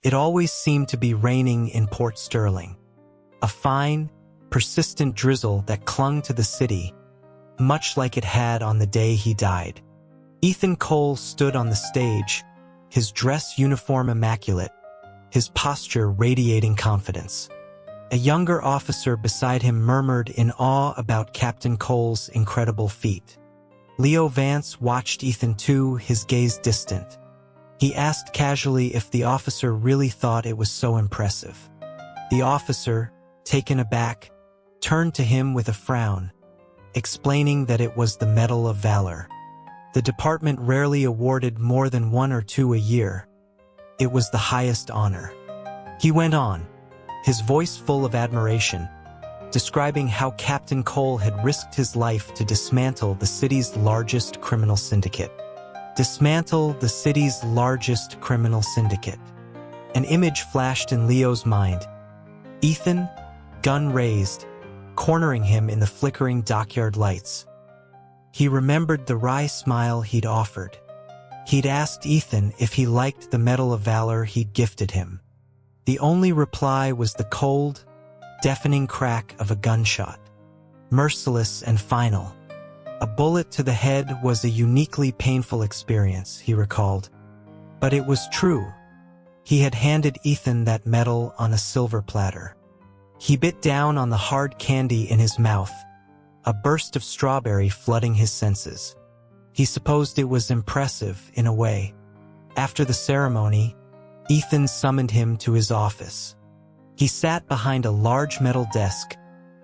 It always seemed to be raining in Port Sterling. A fine, persistent drizzle that clung to the city, much like it had on the day he died. Ethan Cole stood on the stage, his dress uniform immaculate, his posture radiating confidence. A younger officer beside him murmured in awe about Captain Cole's incredible feat. Leo Vance watched Ethan too, his gaze distant. He asked casually if the officer really thought it was so impressive. The officer, taken aback, turned to him with a frown, explaining that it was the Medal of Valor. The department rarely awarded more than 1 or 2 a year. It was the highest honor. He went on, his voice full of admiration, describing how Captain Cole had risked his life to dismantle the city's largest criminal syndicate. Dismantle the city's largest criminal syndicate. An image flashed in Leo's mind. Ethan, gun raised, cornering him in the flickering dockyard lights. He remembered the wry smile he'd offered. He'd asked Ethan if he liked the Medal of Valor he'd gifted him. The only reply was the cold, deafening crack of a gunshot. Merciless and final. A bullet to the head was a uniquely painful experience, he recalled. But it was true. He had handed Ethan that medal on a silver platter. He bit down on the hard candy in his mouth, a burst of strawberry flooding his senses. He supposed it was impressive, in a way. After the ceremony, Ethan summoned him to his office. He sat behind a large metal desk,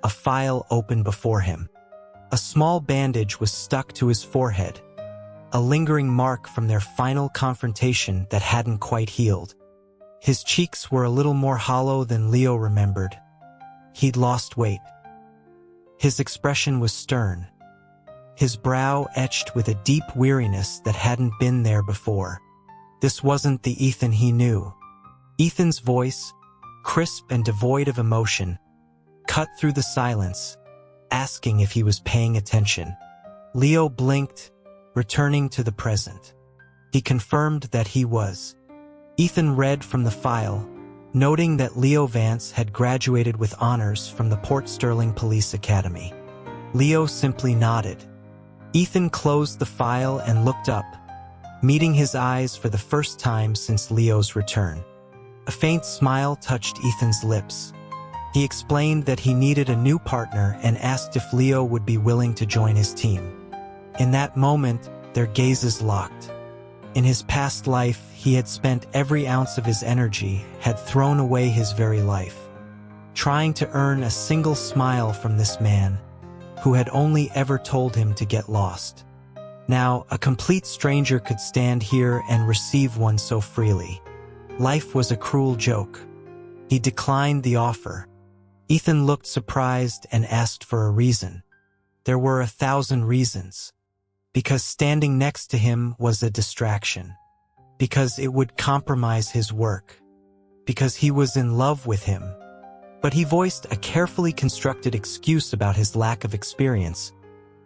a file open before him. A small bandage was stuck to his forehead, a lingering mark from their final confrontation that hadn't quite healed. His cheeks were a little more hollow than Leo remembered. He'd lost weight. His expression was stern, his brow etched with a deep weariness that hadn't been there before. This wasn't the Ethan he knew. Ethan's voice, crisp and devoid of emotion, cut through the silence, asking if he was paying attention. Leo blinked, returning to the present. He confirmed that he was. Ethan read from the file, noting that Leo Vance had graduated with honors from the Port Sterling Police Academy. Leo simply nodded. Ethan closed the file and looked up, meeting his eyes for the first time since Leo's return. A faint smile touched Ethan's lips. He explained that he needed a new partner and asked if Leo would be willing to join his team. In that moment, their gazes locked. In his past life, he had spent every ounce of his energy, had thrown away his very life, trying to earn a single smile from this man, who had only ever told him to get lost. Now, a complete stranger could stand here and receive one so freely. Life was a cruel joke. He declined the offer. Ethan looked surprised and asked for a reason. There were 1,000 reasons. Because standing next to him was a distraction. Because it would compromise his work. Because he was in love with him. But he voiced a carefully constructed excuse about his lack of experience,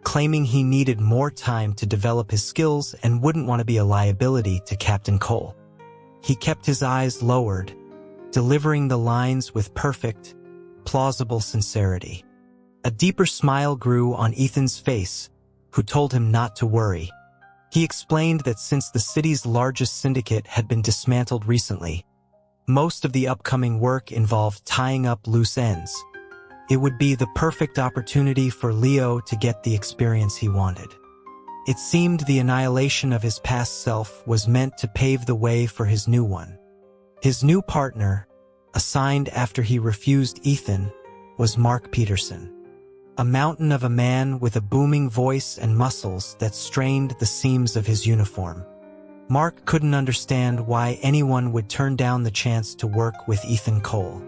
claiming he needed more time to develop his skills and wouldn't want to be a liability to Captain Cole. He kept his eyes lowered, delivering the lines with perfect, plausible sincerity. A deeper smile grew on Ethan's face, who told him not to worry. He explained that since the city's largest syndicate had been dismantled recently, most of the upcoming work involved tying up loose ends. It would be the perfect opportunity for Leo to get the experience he wanted. It seemed the annihilation of his past self was meant to pave the way for his new one. His new partner, assigned after he refused Ethan, was Mark Peterson. A mountain of a man with a booming voice and muscles that strained the seams of his uniform. Mark couldn't understand why anyone would turn down the chance to work with Ethan Cole.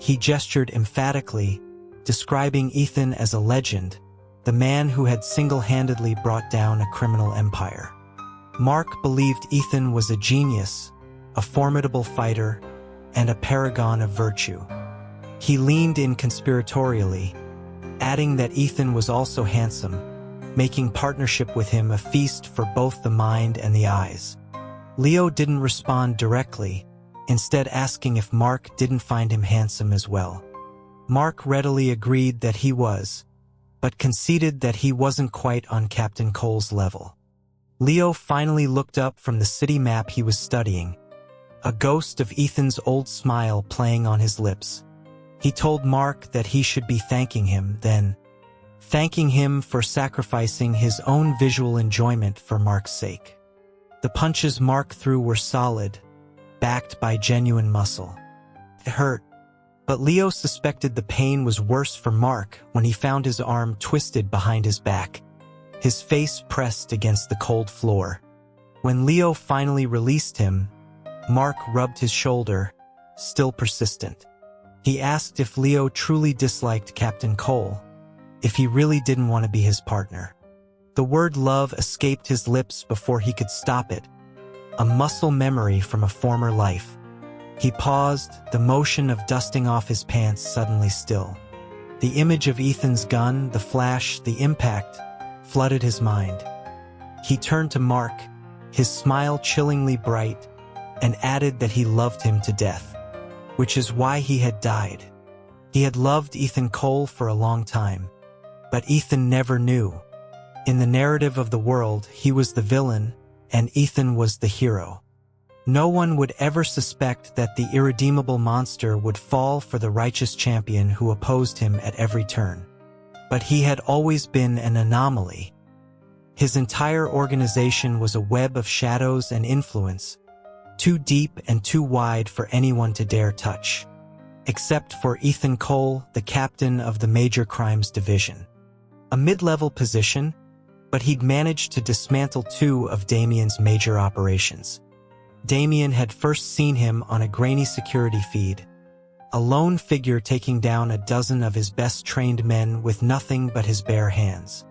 He gestured emphatically, describing Ethan as a legend, the man who had single-handedly brought down a criminal empire. Mark believed Ethan was a genius, a formidable fighter, and a paragon of virtue. He leaned in conspiratorially, adding that Ethan was also handsome, making partnership with him a feast for both the mind and the eyes. Leo didn't respond directly, instead asking if Mark didn't find him handsome as well. Mark readily agreed that he was, but conceded that he wasn't quite on Captain Cole's level. Leo finally looked up from the city map he was studying, a ghost of Ethan's old smile playing on his lips. He told Mark that he should be thanking him, then thanking him for sacrificing his own visual enjoyment for Mark's sake. The punches Mark threw were solid, backed by genuine muscle. It hurt, but Leo suspected the pain was worse for Mark when he found his arm twisted behind his back, his face pressed against the cold floor. When Leo finally released him, Mark rubbed his shoulder, still persistent. He asked if Leo truly disliked Captain Cole, if he really didn't want to be his partner. The word love escaped his lips before he could stop it, a muscle memory from a former life. He paused, the motion of dusting off his pants suddenly still. The image of Ethan's gun, the flash, the impact, flooded his mind. He turned to Mark, his smile chillingly bright, and added that he loved him to death, which is why he had died. He had loved Ethan Cole for a long time, but Ethan never knew. In the narrative of the world, he was the villain, and Ethan was the hero. No one would ever suspect that the irredeemable monster would fall for the righteous champion who opposed him at every turn. But he had always been an anomaly. His entire organization was a web of shadows and influence, too deep and too wide for anyone to dare touch. Except for Ethan Cole, the captain of the Major Crimes Division. A mid-level position, but he'd managed to dismantle 2 of Damien's major operations. Damien had first seen him on a grainy security feed, a lone figure taking down a dozen of his best-trained men with nothing but his bare hands.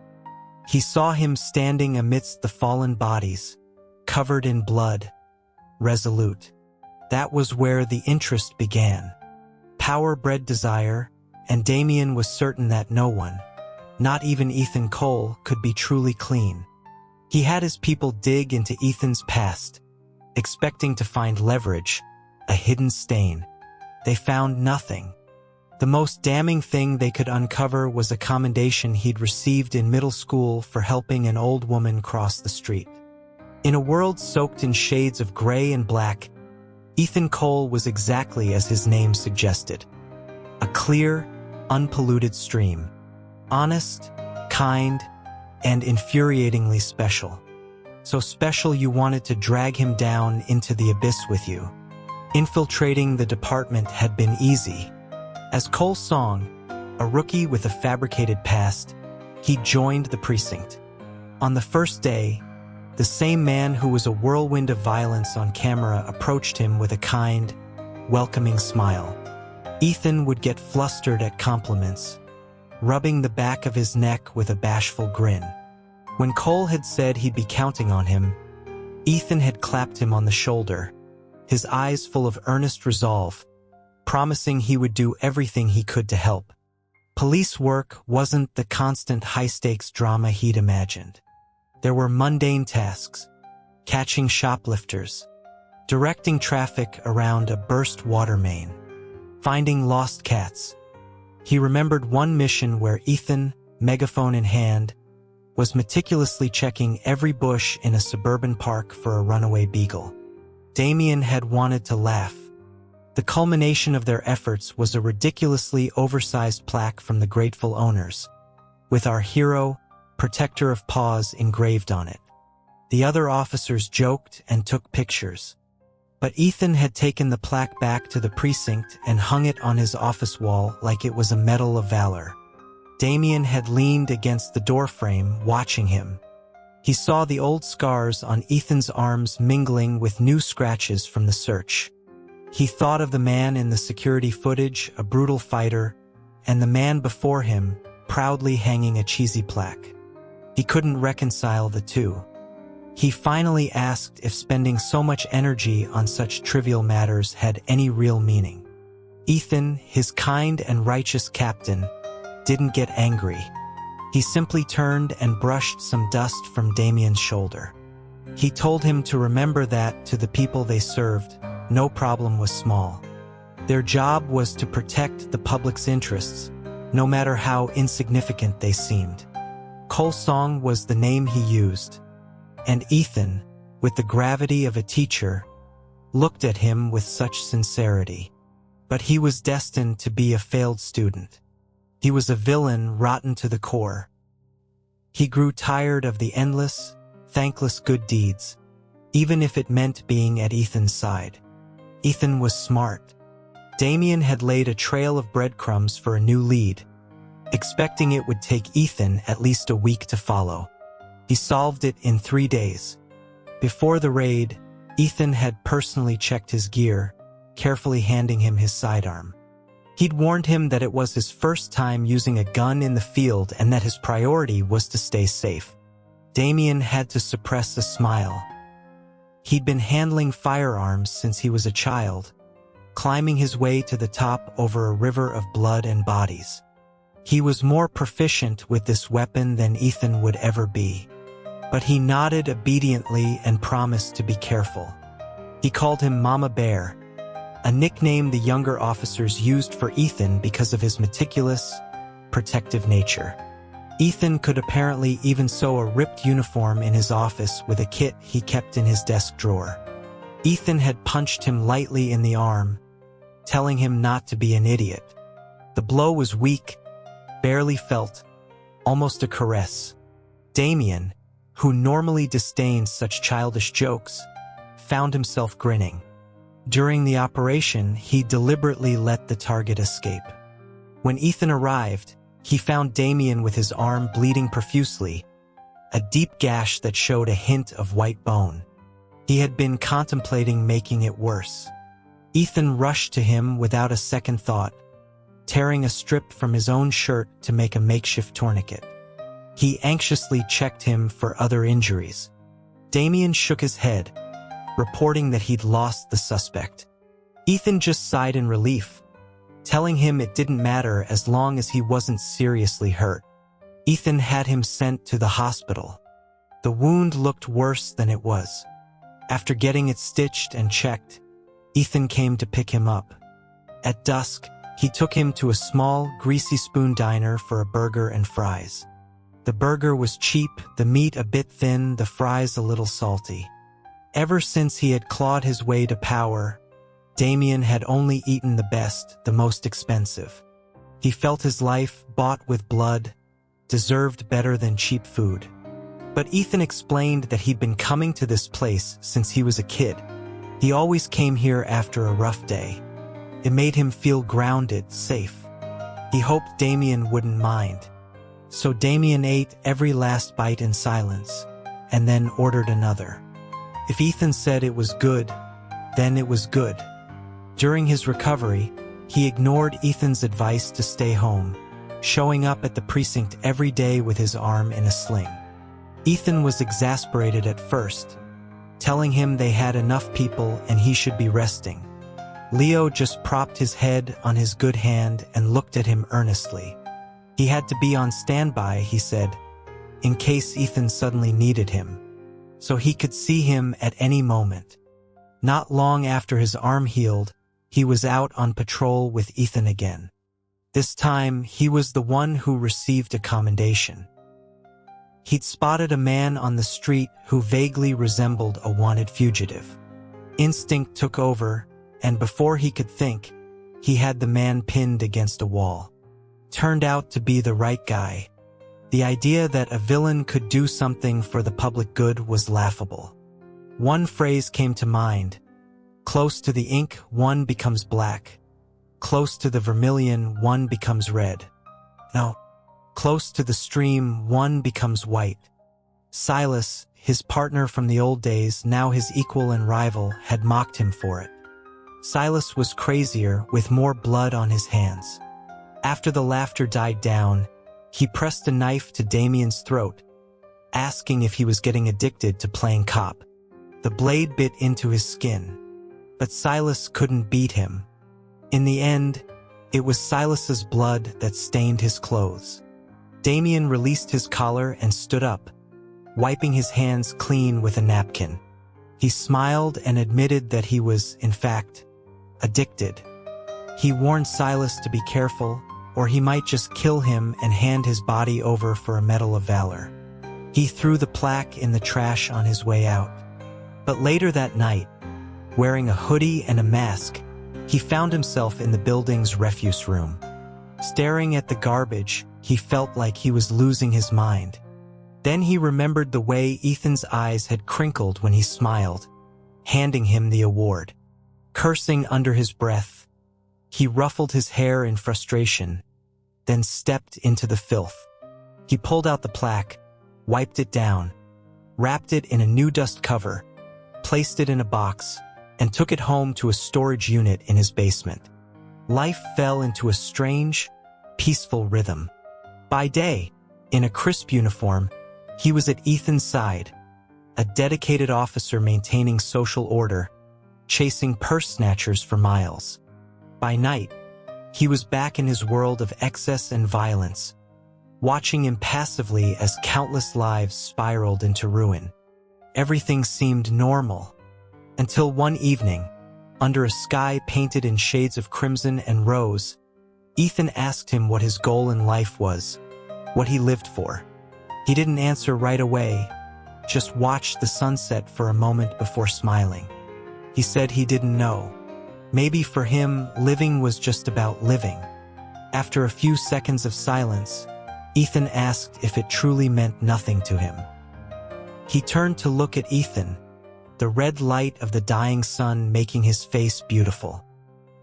He saw him standing amidst the fallen bodies, covered in blood, resolute. That was where the interest began. Power bred desire, and Damien was certain that no one, not even Ethan Cole, could be truly clean. He had his people dig into Ethan's past, expecting to find leverage, a hidden stain. They found nothing. The most damning thing they could uncover was a commendation he'd received in middle school for helping an old woman cross the street. In a world soaked in shades of gray and black, Ethan Cole was exactly as his name suggested. A clear, unpolluted stream. Honest, kind, and infuriatingly special. So special you wanted to drag him down into the abyss with you. Infiltrating the department had been easy. As Cole Song, a rookie with a fabricated past, he joined the precinct. On the first day, the same man who was a whirlwind of violence on camera approached him with a kind, welcoming smile. Ethan would get flustered at compliments, rubbing the back of his neck with a bashful grin. When Cole had said he'd be counting on him, Ethan had clapped him on the shoulder, his eyes full of earnest resolve, promising he would do everything he could to help. Police work wasn't the constant high-stakes drama he'd imagined. There were mundane tasks, catching shoplifters, directing traffic around a burst water main, finding lost cats. He remembered one mission where Ethan, megaphone in hand, was meticulously checking every bush in a suburban park for a runaway beagle. Damien had wanted to laugh. The culmination of their efforts was a ridiculously oversized plaque from the grateful owners, with our hero, protector of paws, engraved on it. The other officers joked and took pictures. But Ethan had taken the plaque back to the precinct and hung it on his office wall like it was a medal of valor. Damien had leaned against the doorframe, watching him. He saw the old scars on Ethan's arms mingling with new scratches from the search. He thought of the man in the security footage, a brutal fighter, and the man before him, proudly hanging a cheesy plaque. He couldn't reconcile the two. He finally asked if spending so much energy on such trivial matters had any real meaning. Ethan, his kind and righteous captain, didn't get angry. He simply turned and brushed some dust from Damien's shoulder. He told him to remember that, to the people they served, no problem was small. Their job was to protect the public's interests, no matter how insignificant they seemed. Cole Song was the name he used, and Ethan, with the gravity of a teacher, looked at him with such sincerity. But he was destined to be a failed student. He was a villain rotten to the core. He grew tired of the endless, thankless good deeds, even if it meant being at Ethan's side. Ethan was smart. Damien had laid a trail of breadcrumbs for a new lead, expecting it would take Ethan at least a week to follow. He solved it in 3 days. Before the raid, Ethan had personally checked his gear, carefully handing him his sidearm. He'd warned him that it was his first time using a gun in the field and that his priority was to stay safe. Damien had to suppress a smile. He'd been handling firearms since he was a child, climbing his way to the top over a river of blood and bodies. He was more proficient with this weapon than Ethan would ever be. But he nodded obediently and promised to be careful. He called him Mama Bear, a nickname the younger officers used for Ethan because of his meticulous, protective nature. Ethan could apparently even sew a ripped uniform in his office with a kit he kept in his desk drawer. Ethan had punched him lightly in the arm, telling him not to be an idiot. The blow was weak, barely felt, almost a caress. Damien, who normally disdained such childish jokes, found himself grinning. During the operation, he deliberately let the target escape. When Ethan arrived, he found Damien with his arm bleeding profusely, a deep gash that showed a hint of white bone. He had been contemplating making it worse. Ethan rushed to him without a second thought, tearing a strip from his own shirt to make a makeshift tourniquet. He anxiously checked him for other injuries. Damien shook his head, reporting that he'd lost the suspect. Ethan just sighed in relief, telling him it didn't matter as long as he wasn't seriously hurt. Ethan had him sent to the hospital. The wound looked worse than it was. After getting it stitched and checked, Ethan came to pick him up. At dusk, he took him to a small, greasy spoon diner for a burger and fries. The burger was cheap, the meat a bit thin, the fries a little salty. Ever since he had clawed his way to power, Damien had only eaten the best, the most expensive. He felt his life, bought with blood, deserved better than cheap food. But Ethan explained that he'd been coming to this place since he was a kid. He always came here after a rough day. It made him feel grounded, safe. He hoped Damien wouldn't mind. So Damien ate every last bite in silence, and then ordered another. If Ethan said it was good, then it was good. During his recovery, he ignored Ethan's advice to stay home, showing up at the precinct every day with his arm in a sling. Ethan was exasperated at first, telling him they had enough people and he should be resting. Leo just propped his head on his good hand and looked at him earnestly. He had to be on standby, he said, in case Ethan suddenly needed him, so he could see him at any moment. Not long after his arm healed, he was out on patrol with Ethan again. This time, he was the one who received a commendation. He'd spotted a man on the street who vaguely resembled a wanted fugitive. Instinct took over, and before he could think, he had the man pinned against a wall. Turned out to be the right guy. The idea that a villain could do something for the public good was laughable. One phrase came to mind: close to the ink, one becomes black. Close to the vermilion, one becomes red. No, close to the stream, one becomes white. Silas, his partner from the old days, now his equal and rival, had mocked him for it. Silas was crazier, with more blood on his hands. After the laughter died down, he pressed a knife to Damien's throat, asking if he was getting addicted to playing cop. The blade bit into his skin, but Silas couldn't beat him. In the end, it was Silas's blood that stained his clothes. Damien released his collar and stood up, wiping his hands clean with a napkin. He smiled and admitted that he was, in fact, addicted. He warned Silas to be careful, or he might just kill him and hand his body over for a Medal of Valor. He threw the plaque in the trash on his way out. But later that night, wearing a hoodie and a mask, he found himself in the building's refuse room. Staring at the garbage, he felt like he was losing his mind. Then he remembered the way Ethan's eyes had crinkled when he smiled, handing him the award. Cursing under his breath, he ruffled his hair in frustration, then stepped into the filth. He pulled out the plaque, wiped it down, wrapped it in a new dust cover, placed it in a box, and took it home to a storage unit in his basement. Life fell into a strange, peaceful rhythm. By day, in a crisp uniform, he was at Ethan's side, a dedicated officer maintaining social order, chasing purse snatchers for miles. By night, he was back in his world of excess and violence, watching impassively as countless lives spiraled into ruin. Everything seemed normal, until one evening, under a sky painted in shades of crimson and rose, Ethan asked him what his goal in life was, what he lived for. He didn't answer right away, just watched the sunset for a moment before smiling. He said he didn't know. Maybe for him, living was just about living. After a few seconds of silence, Ethan asked if it truly meant nothing to him. He turned to look at Ethan, the red light of the dying sun making his face beautiful.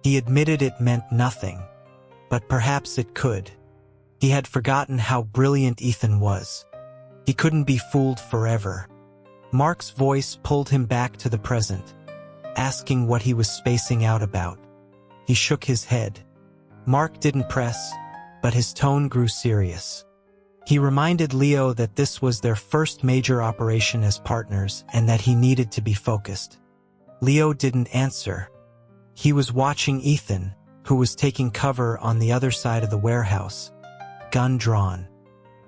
He admitted it meant nothing, but perhaps it could. He had forgotten how brilliant Ethan was. He couldn't be fooled forever. Mark's voice pulled him back to the present, asking what he was spacing out about. He shook his head. Mark didn't press, but his tone grew serious. He reminded Leo that this was their first major operation as partners and that he needed to be focused. Leo didn't answer. He was watching Ethan, who was taking cover on the other side of the warehouse, gun drawn.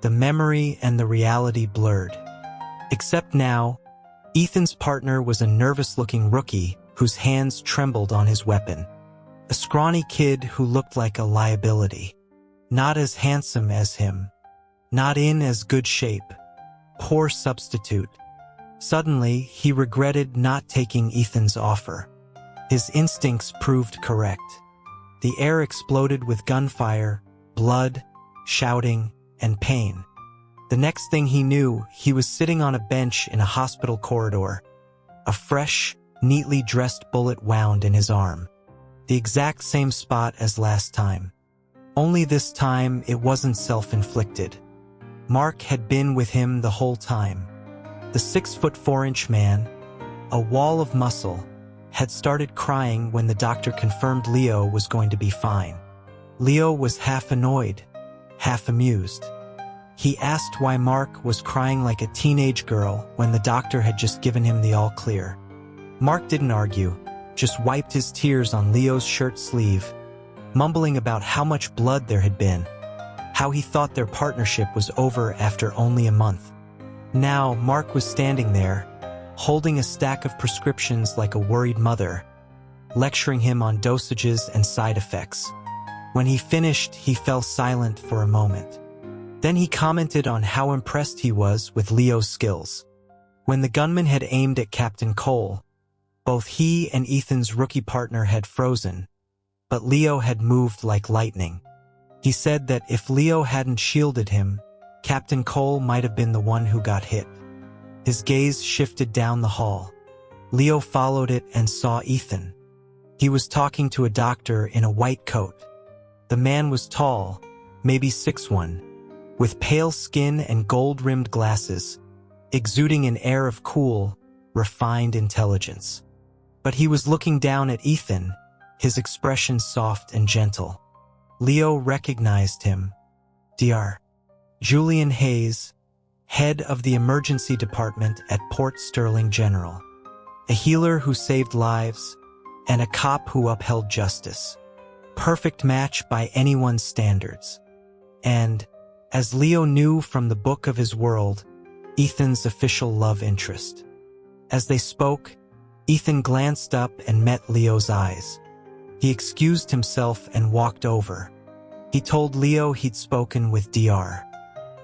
The memory and the reality blurred. Except now, Ethan's partner was a nervous-looking rookie whose hands trembled on his weapon. A scrawny kid who looked like a liability. Not as handsome as him. Not in as good shape. Poor substitute. Suddenly, he regretted not taking Ethan's offer. His instincts proved correct. The air exploded with gunfire, blood, shouting, and pain. The next thing he knew, he was sitting on a bench in a hospital corridor. A fresh, neatly dressed bullet wound in his arm. The exact same spot as last time. Only this time it wasn't self-inflicted. Mark had been with him the whole time. The 6'4" man, a wall of muscle, had started crying when the doctor confirmed Leo was going to be fine. Leo was half annoyed, half amused. He asked why Mark was crying like a teenage girl when the doctor had just given him the all clear. Mark didn't argue, just wiped his tears on Leo's shirt sleeve, mumbling about how much blood there had been, how he thought their partnership was over after only a month. Now, Mark was standing there, holding a stack of prescriptions like a worried mother, lecturing him on dosages and side effects. When he finished, he fell silent for a moment. Then he commented on how impressed he was with Leo's skills. When the gunman had aimed at Captain Cole, both he and Ethan's rookie partner had frozen, but Leo had moved like lightning. He said that if Leo hadn't shielded him, Captain Cole might have been the one who got hit. His gaze shifted down the hall. Leo followed it and saw Ethan. He was talking to a doctor in a white coat. The man was tall, maybe 6'1", with pale skin and gold-rimmed glasses, exuding an air of cool, refined intelligence. But he was looking down at Ethan, his expression soft and gentle. Leo recognized him. Dr. Julian Hayes, head of the emergency department at Port Sterling General. A healer who saved lives, and a cop who upheld justice. Perfect match by anyone's standards. And, as Leo knew from the book of his world, Ethan's official love interest. As they spoke, Ethan glanced up and met Leo's eyes. He excused himself and walked over. He told Leo he'd spoken with Dr.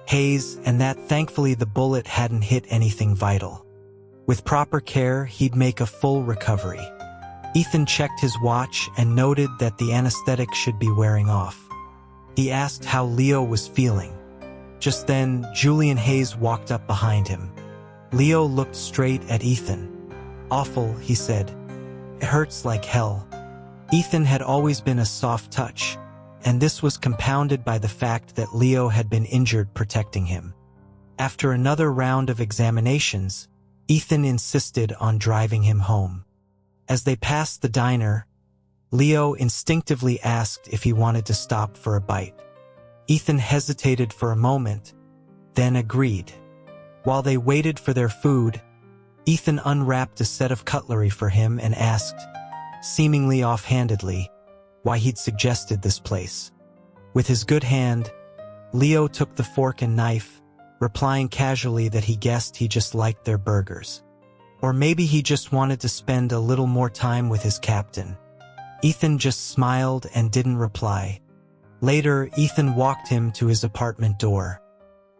Hayes and that thankfully the bullet hadn't hit anything vital. With proper care, he'd make a full recovery. Ethan checked his watch and noted that the anesthetic should be wearing off. He asked how Leo was feeling. Just then, Julian Hayes walked up behind him. Leo looked straight at Ethan. "Awful," he said. "It hurts like hell." Ethan had always been a soft touch, and this was compounded by the fact that Leo had been injured protecting him. After another round of examinations, Ethan insisted on driving him home. As they passed the diner, Leo instinctively asked if he wanted to stop for a bite. Ethan hesitated for a moment, then agreed. While they waited for their food, Ethan unwrapped a set of cutlery for him and asked, seemingly offhandedly, why he'd suggested this place. With his good hand, Leo took the fork and knife, replying casually that he guessed he just liked their burgers. Or maybe he just wanted to spend a little more time with his captain. Ethan just smiled and didn't reply. Later, Ethan walked him to his apartment door.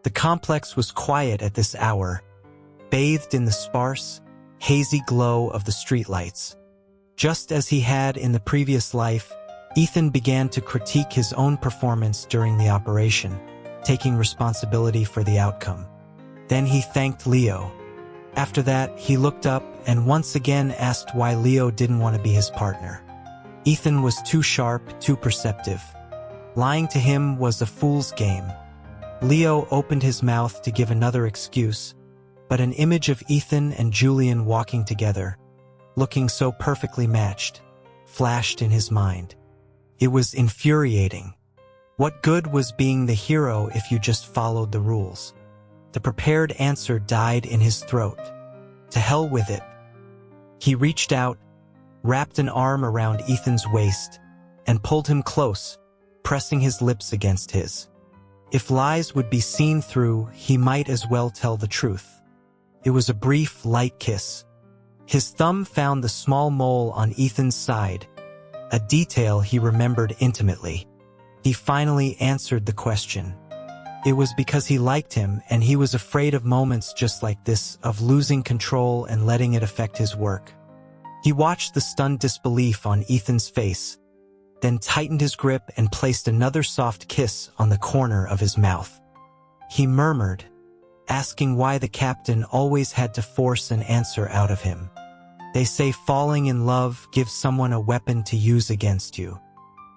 The complex was quiet at this hour, bathed in the sparse, hazy glow of the streetlights. Just as he had in the previous life, Ethan began to critique his own performance during the operation, taking responsibility for the outcome. Then he thanked Leo. After that, he looked up and once again asked why Leo didn't want to be his partner. Ethan was too sharp, too perceptive. Lying to him was a fool's game. Leo opened his mouth to give another excuse, but an image of Ethan and Julian walking together, looking so perfectly matched, flashed in his mind. It was infuriating. What good was being the hero if you just followed the rules? The prepared answer died in his throat. To hell with it. He reached out, wrapped an arm around Ethan's waist, and pulled him close, pressing his lips against his. If lies would be seen through, he might as well tell the truth. It was a brief, light kiss. His thumb found the small mole on Ethan's side, a detail he remembered intimately. He finally answered the question. It was because he liked him and he was afraid of moments just like this, of losing control and letting it affect his work. He watched the stunned disbelief on Ethan's face, then tightened his grip and placed another soft kiss on the corner of his mouth. He murmured, asking why the captain always had to force an answer out of him. They say falling in love gives someone a weapon to use against you.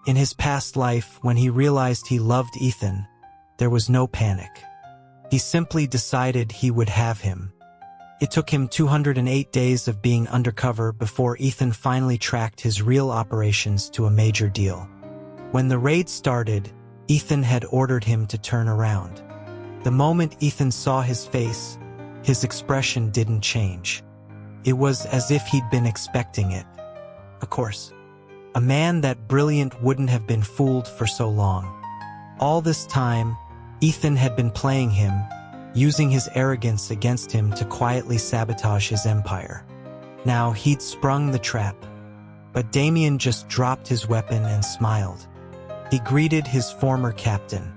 In his past life, when he realized he loved Ethan, there was no panic. He simply decided he would have him. It took him 208 days of being undercover before Ethan finally tracked his real operations to a major deal. When the raid started, Ethan had ordered him to turn around. The moment Ethan saw his face, his expression didn't change. It was as if he'd been expecting it. Of course, a man that brilliant wouldn't have been fooled for so long. All this time, Ethan had been playing him, using his arrogance against him to quietly sabotage his empire. Now he'd sprung the trap. But Damien just dropped his weapon and smiled. He greeted his former captain.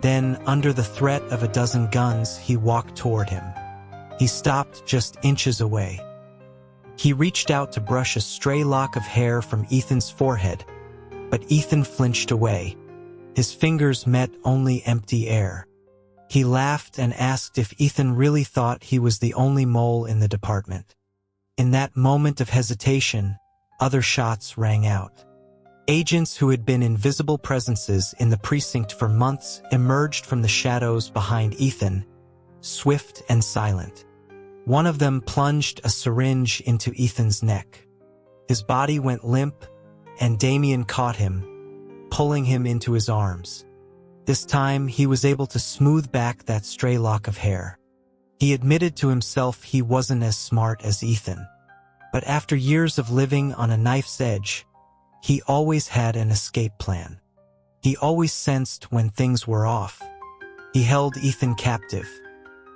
Then, under the threat of a dozen guns, he walked toward him. He stopped just inches away. He reached out to brush a stray lock of hair from Ethan's forehead, but Ethan flinched away. His fingers met only empty air. He laughed and asked if Ethan really thought he was the only mole in the department. In that moment of hesitation, other shots rang out. Agents who had been invisible presences in the precinct for months emerged from the shadows behind Ethan, swift and silent. One of them plunged a syringe into Ethan's neck. His body went limp, and Damien caught him, pulling him into his arms. This time, he was able to smooth back that stray lock of hair. He admitted to himself he wasn't as smart as Ethan. But after years of living on a knife's edge, he always had an escape plan. He always sensed when things were off. He held Ethan captive.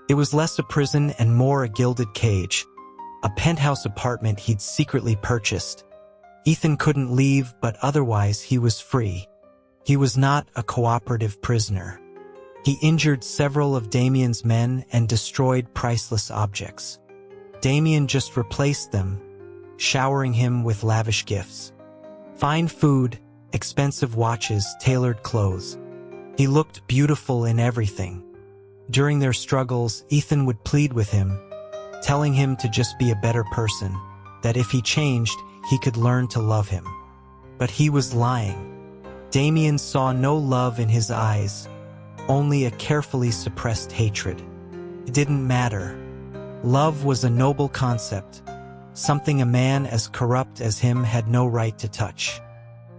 It was less a prison and more a gilded cage, a penthouse apartment he'd secretly purchased. Ethan couldn't leave, but otherwise he was free. He was not a cooperative prisoner. He injured several of Damien's men and destroyed priceless objects. Damien just replaced them, showering him with lavish gifts. Fine food, expensive watches, tailored clothes. He looked beautiful in everything. During their struggles, Ethan would plead with him, telling him to just be a better person, that if he changed, he could learn to love him. But he was lying. Damien saw no love in his eyes, only a carefully suppressed hatred. It didn't matter. Love was a noble concept, something a man as corrupt as him had no right to touch.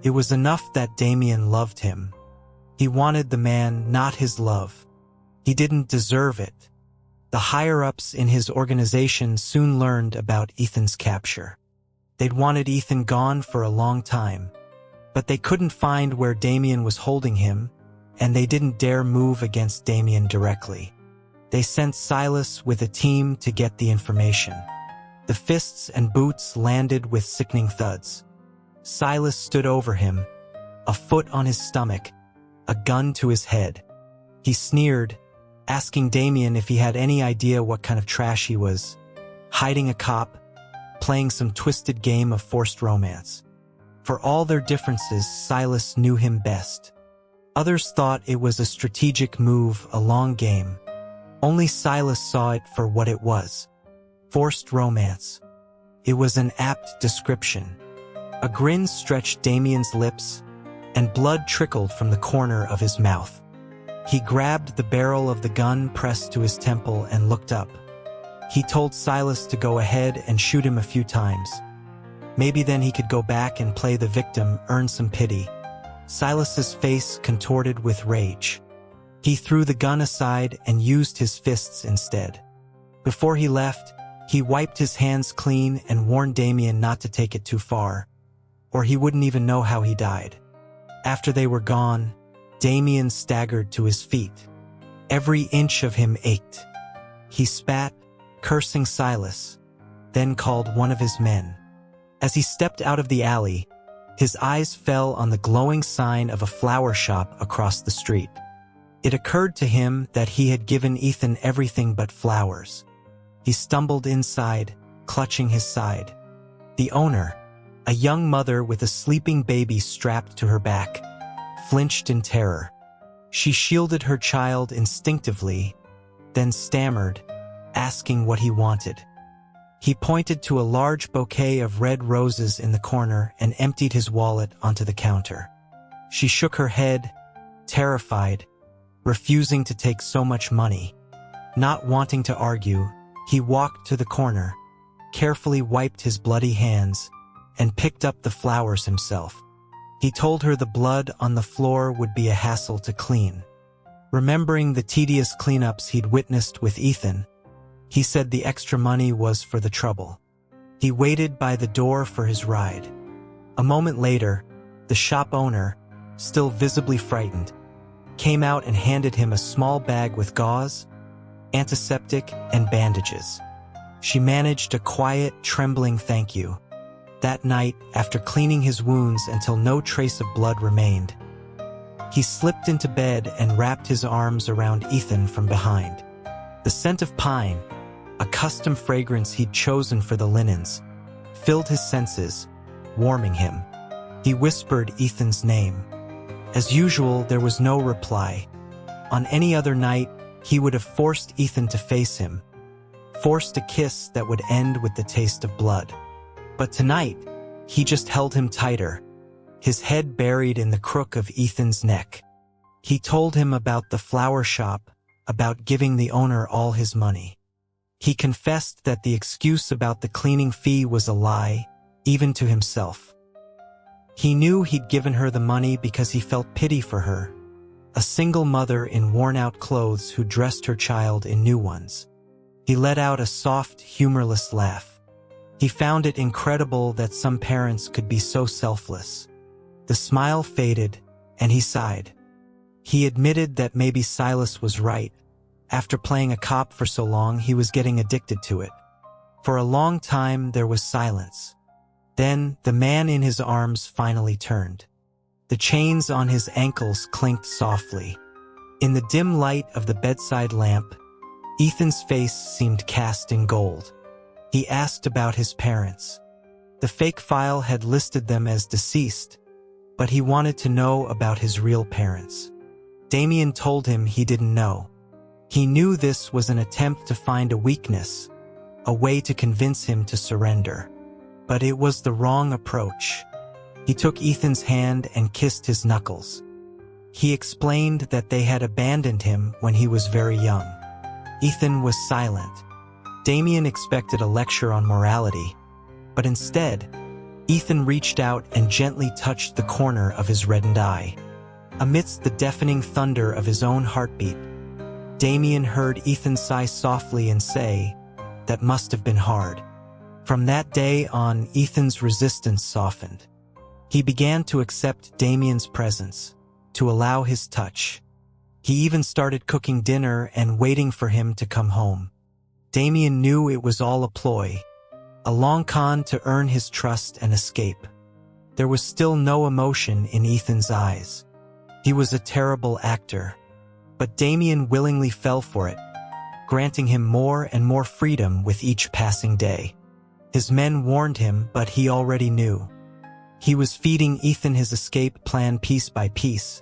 It was enough that Damien loved him. He wanted the man, not his love. He didn't deserve it. The higher-ups in his organization soon learned about Ethan's capture. They'd wanted Ethan gone for a long time, but they couldn't find where Damien was holding him, and they didn't dare move against Damien directly. They sent Silas with a team to get the information. The fists and boots landed with sickening thuds. Silas stood over him, a foot on his stomach, a gun to his head. He sneered, asking Damien if he had any idea what kind of trash he was, hiding a cop, playing some twisted game of forced romance. For all their differences, Silas knew him best. Others thought it was a strategic move, a long game. Only Silas saw it for what it was. Forced romance. It was an apt description. A grin stretched Damien's lips, and blood trickled from the corner of his mouth. He grabbed the barrel of the gun pressed to his temple and looked up. He told Silas to go ahead and shoot him a few times. Maybe then he could go back and play the victim, earn some pity. Silas's face contorted with rage. He threw the gun aside and used his fists instead. Before he left, he wiped his hands clean and warned Damien not to take it too far, or he wouldn't even know how he died. After they were gone, Damien staggered to his feet. Every inch of him ached. He spat, cursing Silas, then called one of his men. As he stepped out of the alley, his eyes fell on the glowing sign of a flower shop across the street. It occurred to him that he had given Ethan everything but flowers. He stumbled inside, clutching his side. The owner, a young mother with a sleeping baby strapped to her back, flinched in terror. She shielded her child instinctively, then stammered, asking what he wanted. He pointed to a large bouquet of red roses in the corner and emptied his wallet onto the counter. She shook her head, terrified, refusing to take so much money. Not wanting to argue, he walked to the corner, carefully wiped his bloody hands, and picked up the flowers himself. He told her the blood on the floor would be a hassle to clean. Remembering the tedious cleanups he'd witnessed with Ethan, he said the extra money was for the trouble. He waited by the door for his ride. A moment later, the shop owner, still visibly frightened, came out and handed him a small bag with gauze, antiseptic, and bandages. She managed a quiet, trembling thank you. That night, after cleaning his wounds until no trace of blood remained, he slipped into bed and wrapped his arms around Ethan from behind. The scent of pine, a custom fragrance he'd chosen for the linens, filled his senses, warming him. He whispered Ethan's name. As usual, there was no reply. On any other night, he would have forced Ethan to face him, forced a kiss that would end with the taste of blood. But tonight, he just held him tighter, his head buried in the crook of Ethan's neck. He told him about the flower shop, about giving the owner all his money. He confessed that the excuse about the cleaning fee was a lie, even to himself. He knew he'd given her the money because he felt pity for her, a single mother in worn-out clothes who dressed her child in new ones. He let out a soft, humorless laugh. He found it incredible that some parents could be so selfless. The smile faded, and he sighed. He admitted that maybe Silas was right. After playing a cop for so long, he was getting addicted to it. For a long time there was silence. Then the man in his arms finally turned. The chains on his ankles clinked softly. In the dim light of the bedside lamp, Ethan's face seemed cast in gold. He asked about his parents. The fake file had listed them as deceased, but he wanted to know about his real parents. Damien told him he didn't know. He knew this was an attempt to find a weakness, a way to convince him to surrender. But it was the wrong approach. He took Ethan's hand and kissed his knuckles. He explained that they had abandoned him when he was very young. Ethan was silent. Damien expected a lecture on morality, but instead, Ethan reached out and gently touched the corner of his reddened eye. Amidst the deafening thunder of his own heartbeat, Damien heard Ethan sigh softly and say, "That must have been hard." From that day on, Ethan's resistance softened. He began to accept Damien's presence, to allow his touch. He even started cooking dinner and waiting for him to come home. Damien knew it was all a ploy, a long con to earn his trust and escape. There was still no emotion in Ethan's eyes. He was a terrible actor, but Damien willingly fell for it, granting him more and more freedom with each passing day. His men warned him, but he already knew. He was feeding Ethan his escape plan piece by piece,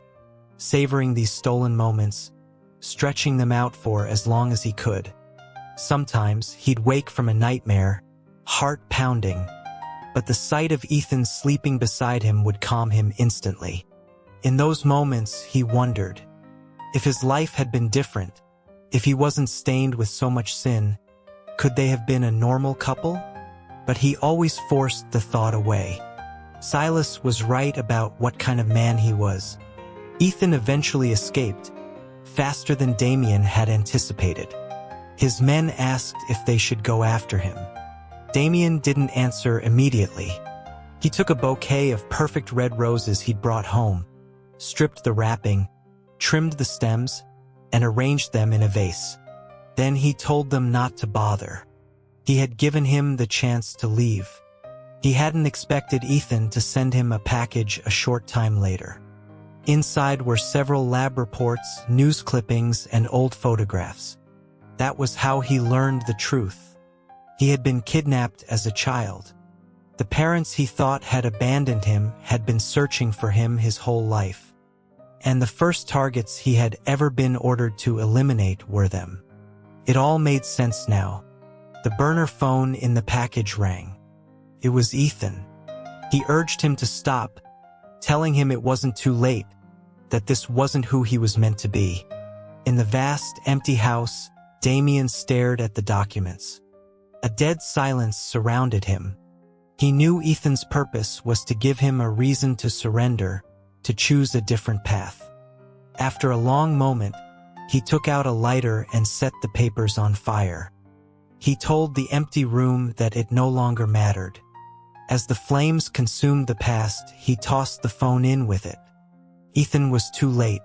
savoring these stolen moments, stretching them out for as long as he could. Sometimes he'd wake from a nightmare, heart pounding, but the sight of Ethan sleeping beside him would calm him instantly. In those moments, he wondered, if his life had been different, if he wasn't stained with so much sin, could they have been a normal couple? But he always forced the thought away. Silas was right about what kind of man he was. Ethan eventually escaped, faster than Damien had anticipated. His men asked if they should go after him. Damien didn't answer immediately. He took a bouquet of perfect red roses he'd brought home, stripped the wrapping, trimmed the stems, and arranged them in a vase. Then he told them not to bother. He had given him the chance to leave. He hadn't expected Ethan to send him a package a short time later. Inside were several lab reports, news clippings, and old photographs. That was how he learned the truth. He had been kidnapped as a child. The parents he thought had abandoned him had been searching for him his whole life. And the first targets he had ever been ordered to eliminate were them. It all made sense now. The burner phone in the package rang. It was Ethan. He urged him to stop, telling him it wasn't too late, that this wasn't who he was meant to be. In the vast, empty house, Damien stared at the documents. A dead silence surrounded him. He knew Ethan's purpose was to give him a reason to surrender, to choose a different path. After a long moment, he took out a lighter and set the papers on fire. He told the empty room that it no longer mattered. As the flames consumed the past, he tossed the phone in with it. Ethan was too late.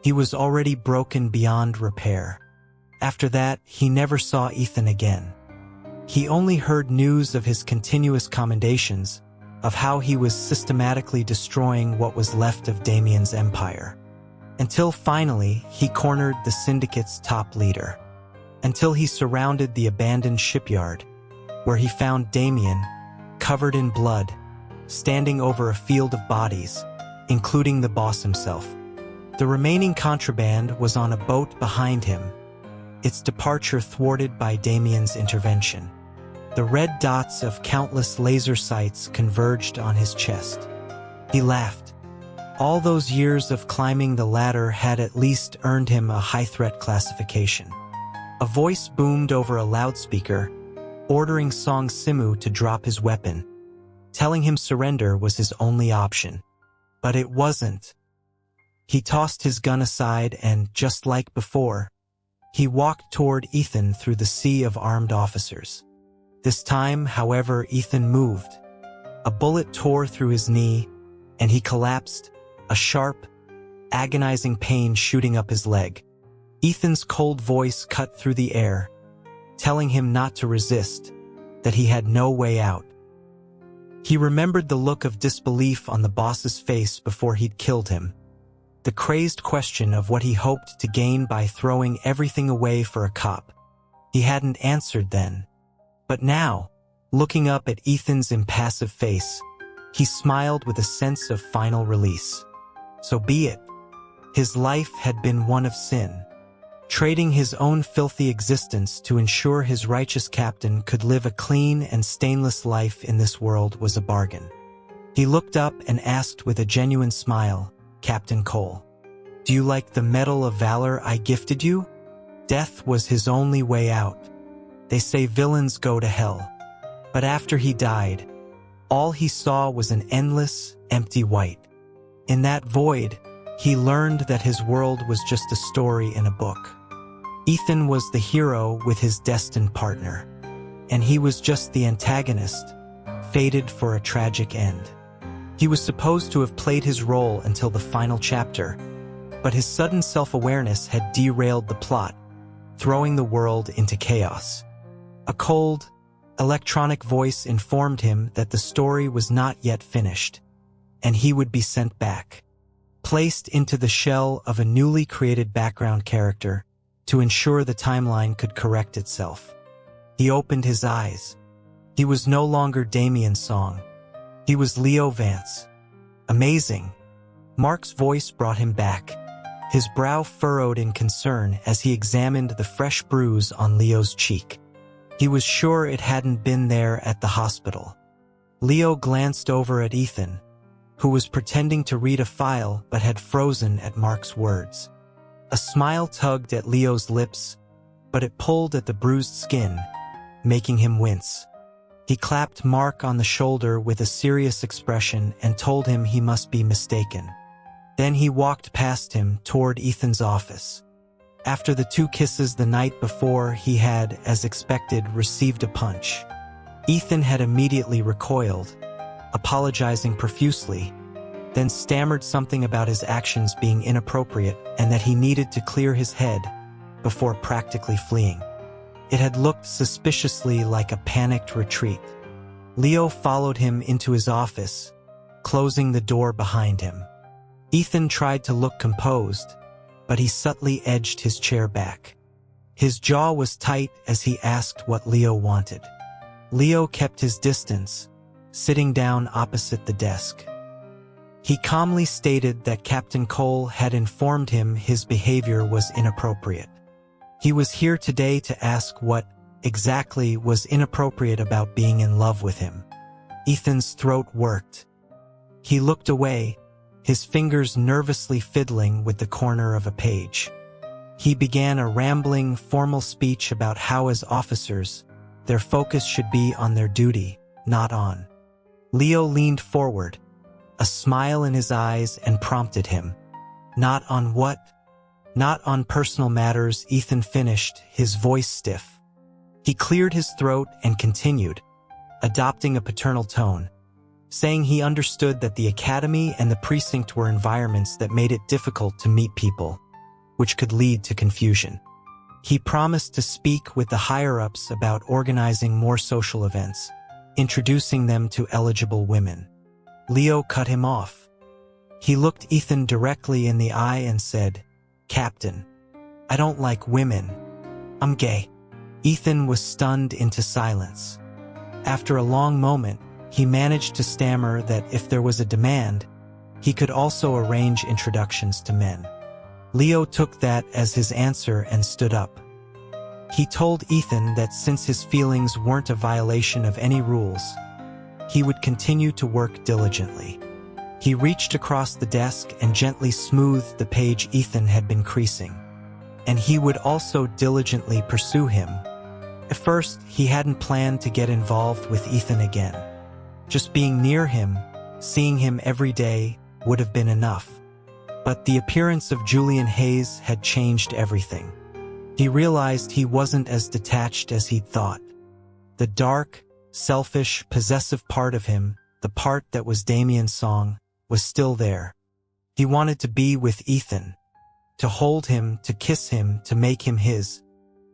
He was already broken beyond repair. After that, he never saw Ethan again. He only heard news of his continuous commendations, of how he was systematically destroying what was left of Damien's empire. Until finally, he cornered the syndicate's top leader. Until he surrounded the abandoned shipyard, where he found Damien, covered in blood, standing over a field of bodies, including the boss himself. The remaining contraband was on a boat behind him, its departure thwarted by Damien's intervention. The red dots of countless laser sights converged on his chest. He laughed. All those years of climbing the ladder had at least earned him a high-threat classification. A voice boomed over a loudspeaker, ordering Song Simu to drop his weapon, telling him surrender was his only option. But it wasn't. He tossed his gun aside and, just like before, he walked toward Ethan through the sea of armed officers. This time, however, Ethan moved. A bullet tore through his knee, and he collapsed, a sharp, agonizing pain shooting up his leg. Ethan's cold voice cut through the air, telling him not to resist, that he had no way out. He remembered the look of disbelief on the boss's face before he'd killed him, the crazed question of what he hoped to gain by throwing everything away for a cop. He hadn't answered then. But now, looking up at Ethan's impassive face, he smiled with a sense of final release. So be it. His life had been one of sin. Trading his own filthy existence to ensure his righteous captain could live a clean and stainless life in this world was a bargain. He looked up and asked with a genuine smile, "Captain Cole, do you like the Medal of Valor I gifted you?" Death was his only way out. They say villains go to hell. But after he died, all he saw was an endless, empty white. In that void, he learned that his world was just a story in a book. Ethan was the hero with his destined partner, and he was just the antagonist, fated for a tragic end. He was supposed to have played his role until the final chapter, but his sudden self-awareness had derailed the plot, throwing the world into chaos. A cold, electronic voice informed him that the story was not yet finished, and he would be sent back, placed into the shell of a newly created background character to ensure the timeline could correct itself. He opened his eyes. He was no longer Damien Song. He was Leo Vance. Amazing. Mark's voice brought him back, his brow furrowed in concern as he examined the fresh bruise on Leo's cheek. He was sure it hadn't been there at the hospital. Leo glanced over at Ethan, who was pretending to read a file but had frozen at Mark's words. A smile tugged at Leo's lips, but it pulled at the bruised skin, making him wince. He clapped Mark on the shoulder with a serious expression and told him he must be mistaken. Then he walked past him toward Ethan's office. After the two kisses the night before, he had, as expected, received a punch. Ethan had immediately recoiled, apologizing profusely, then stammered something about his actions being inappropriate and that he needed to clear his head before practically fleeing. It had looked suspiciously like a panicked retreat. Leo followed him into his office, closing the door behind him. Ethan tried to look composed, but he subtly edged his chair back. His jaw was tight as he asked what Leo wanted. Leo kept his distance, sitting down opposite the desk. He calmly stated that Captain Cole had informed him his behavior was inappropriate. He was here today to ask what exactly was inappropriate about being in love with him. Ethan's throat worked. He looked away, his fingers nervously fiddling with the corner of a page. He began a rambling, formal speech about how as officers, their focus should be on their duty, not on. Leo leaned forward, a smile in his eyes, and prompted him. Not on what? Not on personal matters, Ethan finished, his voice stiff. He cleared his throat and continued, adopting a paternal tone, saying he understood that the academy and the precinct were environments that made it difficult to meet people, which could lead to confusion. He promised to speak with the higher-ups about organizing more social events, introducing them to eligible women. Leo cut him off. He looked Ethan directly in the eye and said, "Captain, I don't like women. I'm gay." Ethan was stunned into silence. After a long moment, he managed to stammer that if there was a demand, he could also arrange introductions to men. Leo took that as his answer and stood up. He told Ethan that since his feelings weren't a violation of any rules, he would continue to work diligently. He reached across the desk and gently smoothed the page Ethan had been creasing. And he would also diligently pursue him. At first, he hadn't planned to get involved with Ethan again. Just being near him, seeing him every day, would have been enough. But the appearance of Julian Hayes had changed everything. He realized he wasn't as detached as he'd thought. The dark, selfish, possessive part of him, the part that was Damien's Song, was still there. He wanted to be with Ethan, to hold him, to kiss him, to make him his.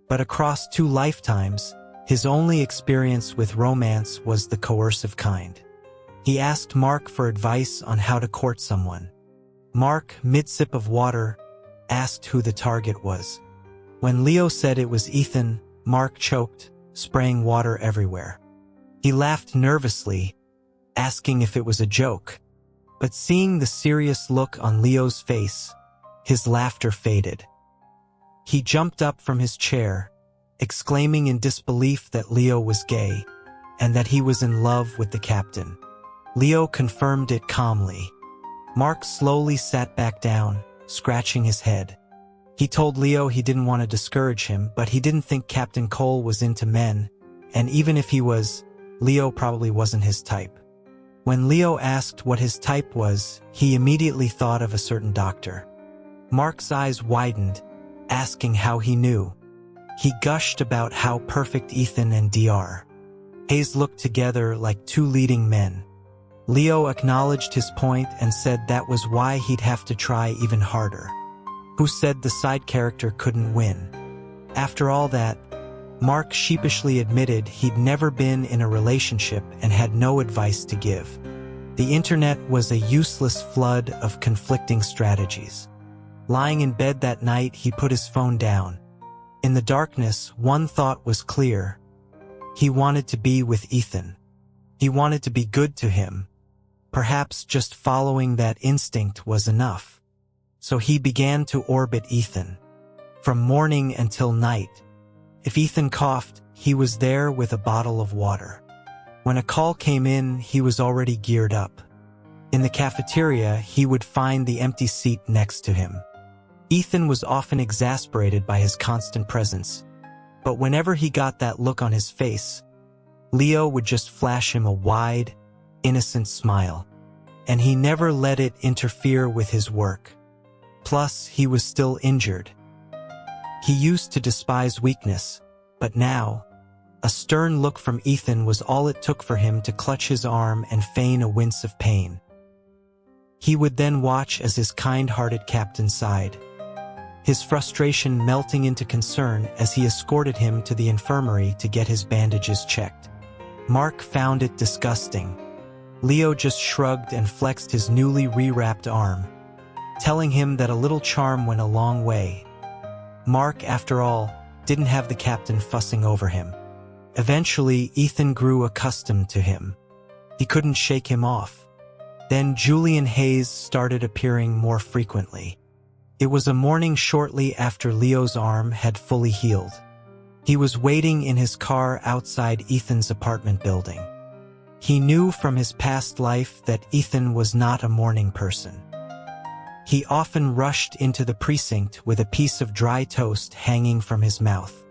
But across 2 lifetimes, His only experience with romance was the coercive kind. He asked Mark for advice on how to court someone. Mark, mid-sip of water, asked who the target was. When Leo said it was Ethan, Mark choked, spraying water everywhere. He laughed nervously, asking if it was a joke. But seeing the serious look on Leo's face, his laughter faded. He jumped up from his chair, exclaiming in disbelief that Leo was gay, and that he was in love with the captain. Leo confirmed it calmly. Mark slowly sat back down, scratching his head. He told Leo he didn't want to discourage him, but he didn't think Captain Cole was into men, and even if he was, Leo probably wasn't his type. When Leo asked what his type was, he immediately thought of a certain doctor. Mark's eyes widened, asking how he knew. He gushed about how perfect Ethan and Dr. Hayes looked together like two leading men. Leo acknowledged his point and said that was why he'd have to try even harder. Who said the side character couldn't win? After all that, Mark sheepishly admitted he'd never been in a relationship and had no advice to give. The internet was a useless flood of conflicting strategies. Lying in bed that night, he put his phone down. In the darkness, one thought was clear. He wanted to be with Ethan. He wanted to be good to him. Perhaps just following that instinct was enough. So he began to orbit Ethan. From morning until night. If Ethan coughed, he was there with a bottle of water. When a call came in, he was already geared up. In the cafeteria, he would find the empty seat next to him. Ethan was often exasperated by his constant presence, but whenever he got that look on his face, Leo would just flash him a wide, innocent smile, and he never let it interfere with his work. Plus, he was still injured. He used to despise weakness, but now, a stern look from Ethan was all it took for him to clutch his arm and feign a wince of pain. He would then watch as his kind-hearted captain sighed, his frustration melting into concern as he escorted him to the infirmary to get his bandages checked. Mark found it disgusting. Leo just shrugged and flexed his newly rewrapped arm, telling him that a little charm went a long way. Mark, after all, didn't have the captain fussing over him. Eventually, Ethan grew accustomed to him. He couldn't shake him off. Then Julian Hayes started appearing more frequently. It was a morning shortly after Leo's arm had fully healed. He was waiting in his car outside Ethan's apartment building. He knew from his past life that Ethan was not a morning person. He often rushed into the precinct with a piece of dry toast hanging from his mouth.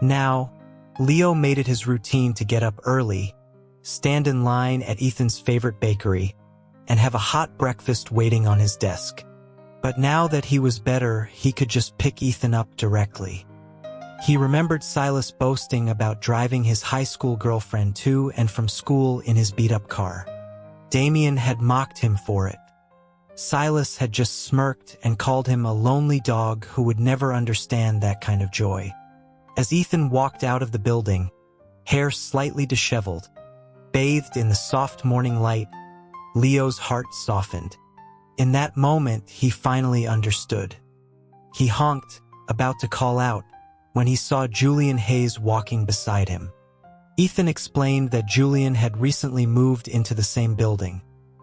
Now, Leo made it his routine to get up early, stand in line at Ethan's favorite bakery, and have a hot breakfast waiting on his desk. But now that he was better, he could just pick Ethan up directly. He remembered Silas boasting about driving his high school girlfriend to and from school in his beat-up car. Damien had mocked him for it. Silas had just smirked and called him a lonely dog who would never understand that kind of joy. As Ethan walked out of the building, hair slightly disheveled, bathed in the soft morning light, Leo's heart softened. In that moment, he finally understood. He honked, about to call out, when he saw Julian Hayes walking beside him. Ethan explained that Julian had recently moved into the same building,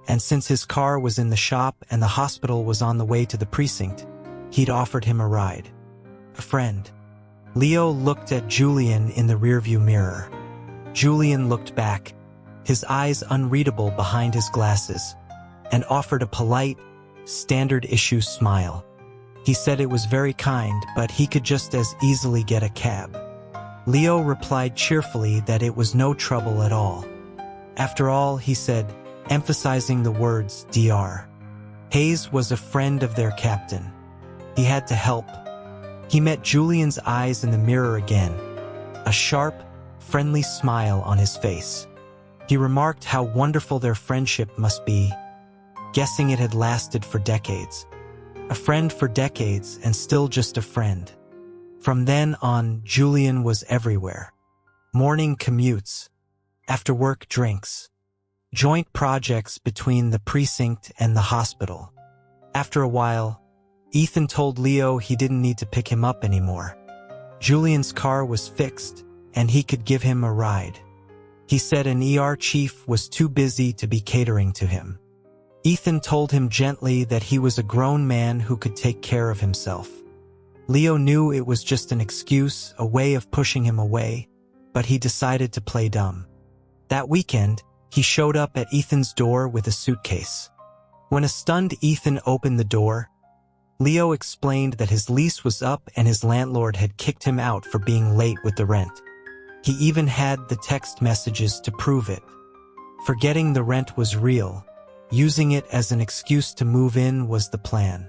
and since his car was in the shop and the hospital was on the way to the precinct, he'd offered him a ride. A friend. Leo looked at Julian in the rearview mirror. Julian looked back, his eyes unreadable behind his glasses, and offered a polite, standard-issue smile. He said it was very kind, but he could just as easily get a cab. Leo replied cheerfully that it was no trouble at all. After all, he said, emphasizing the words Dr. Hayes was a friend of their captain. He had to help. He met Julian's eyes in the mirror again, a sharp, friendly smile on his face. He remarked how wonderful their friendship must be, guessing it had lasted for decades. A friend for decades and still just a friend. From then on, Julian was everywhere. morning commutes, after-work drinks, joint projects between the precinct and the hospital. After a while, Ethan told Leo he didn't need to pick him up anymore. Julian's car was fixed, and he could give him a ride. He said an ER chief was too busy to be catering to him. Ethan told him gently that he was a grown man who could take care of himself. Leo knew it was just an excuse, a way of pushing him away, but he decided to play dumb. That weekend, he showed up at Ethan's door with a suitcase. When a stunned Ethan opened the door, Leo explained that his lease was up and his landlord had kicked him out for being late with the rent. He even had the text messages to prove it. Forgetting the rent was real, using it as an excuse to move in was the plan.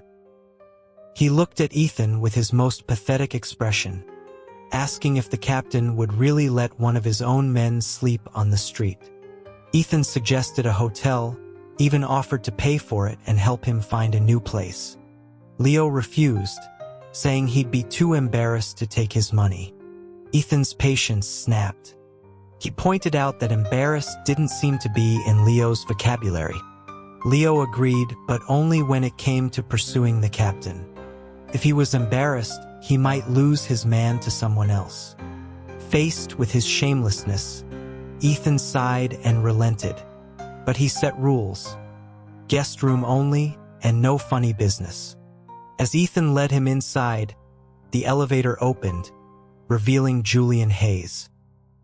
He looked at Ethan with his most pathetic expression, asking if the captain would really let one of his own men sleep on the street. Ethan suggested a hotel, even offered to pay for it and help him find a new place. Leo refused, saying he'd be too embarrassed to take his money. Ethan's patience snapped. He pointed out that embarrassed didn't seem to be in Leo's vocabulary. Leo agreed, but only when it came to pursuing the captain. If he was embarrassed, he might lose his man to someone else. Faced with his shamelessness, Ethan sighed and relented, but he set rules. Guest room only and no funny business. As Ethan led him inside, the elevator opened, revealing Julian Hayes.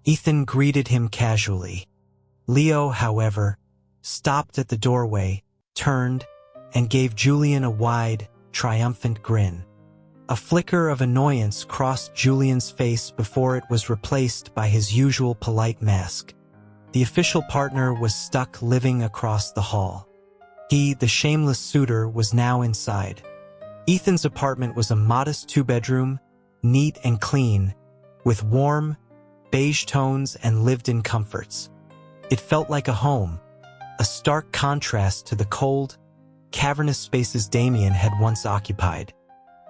Ethan greeted him casually. Leo, however, stopped at the doorway, turned, and gave Julian a wide, triumphant grin. A flicker of annoyance crossed Julian's face before it was replaced by his usual polite mask. The official partner was stuck living across the hall. He, the shameless suitor, was now inside. Ethan's apartment was a modest two-bedroom, neat and clean, with warm, beige tones and lived-in comforts. It felt like a home, a stark contrast to the cold, cavernous spaces Damien had once occupied.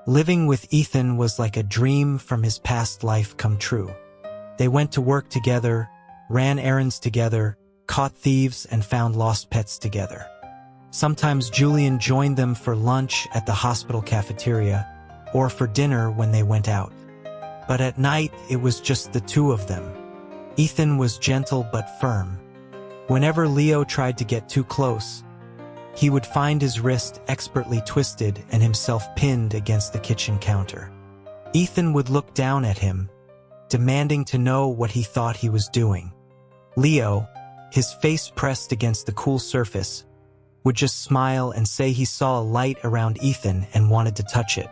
Living with Ethan was like a dream from his past life come true. They went to work together, ran errands together, caught thieves, and found lost pets together. Sometimes Julian joined them for lunch at the hospital cafeteria, or for dinner when they went out. But at night, it was just the two of them. Ethan was gentle but firm. Whenever Leo tried to get too close, he would find his wrist expertly twisted and himself pinned against the kitchen counter. Ethan would look down at him, demanding to know what he thought he was doing. Leo, his face pressed against the cool surface, would just smile and say he saw a light around Ethan and wanted to touch it.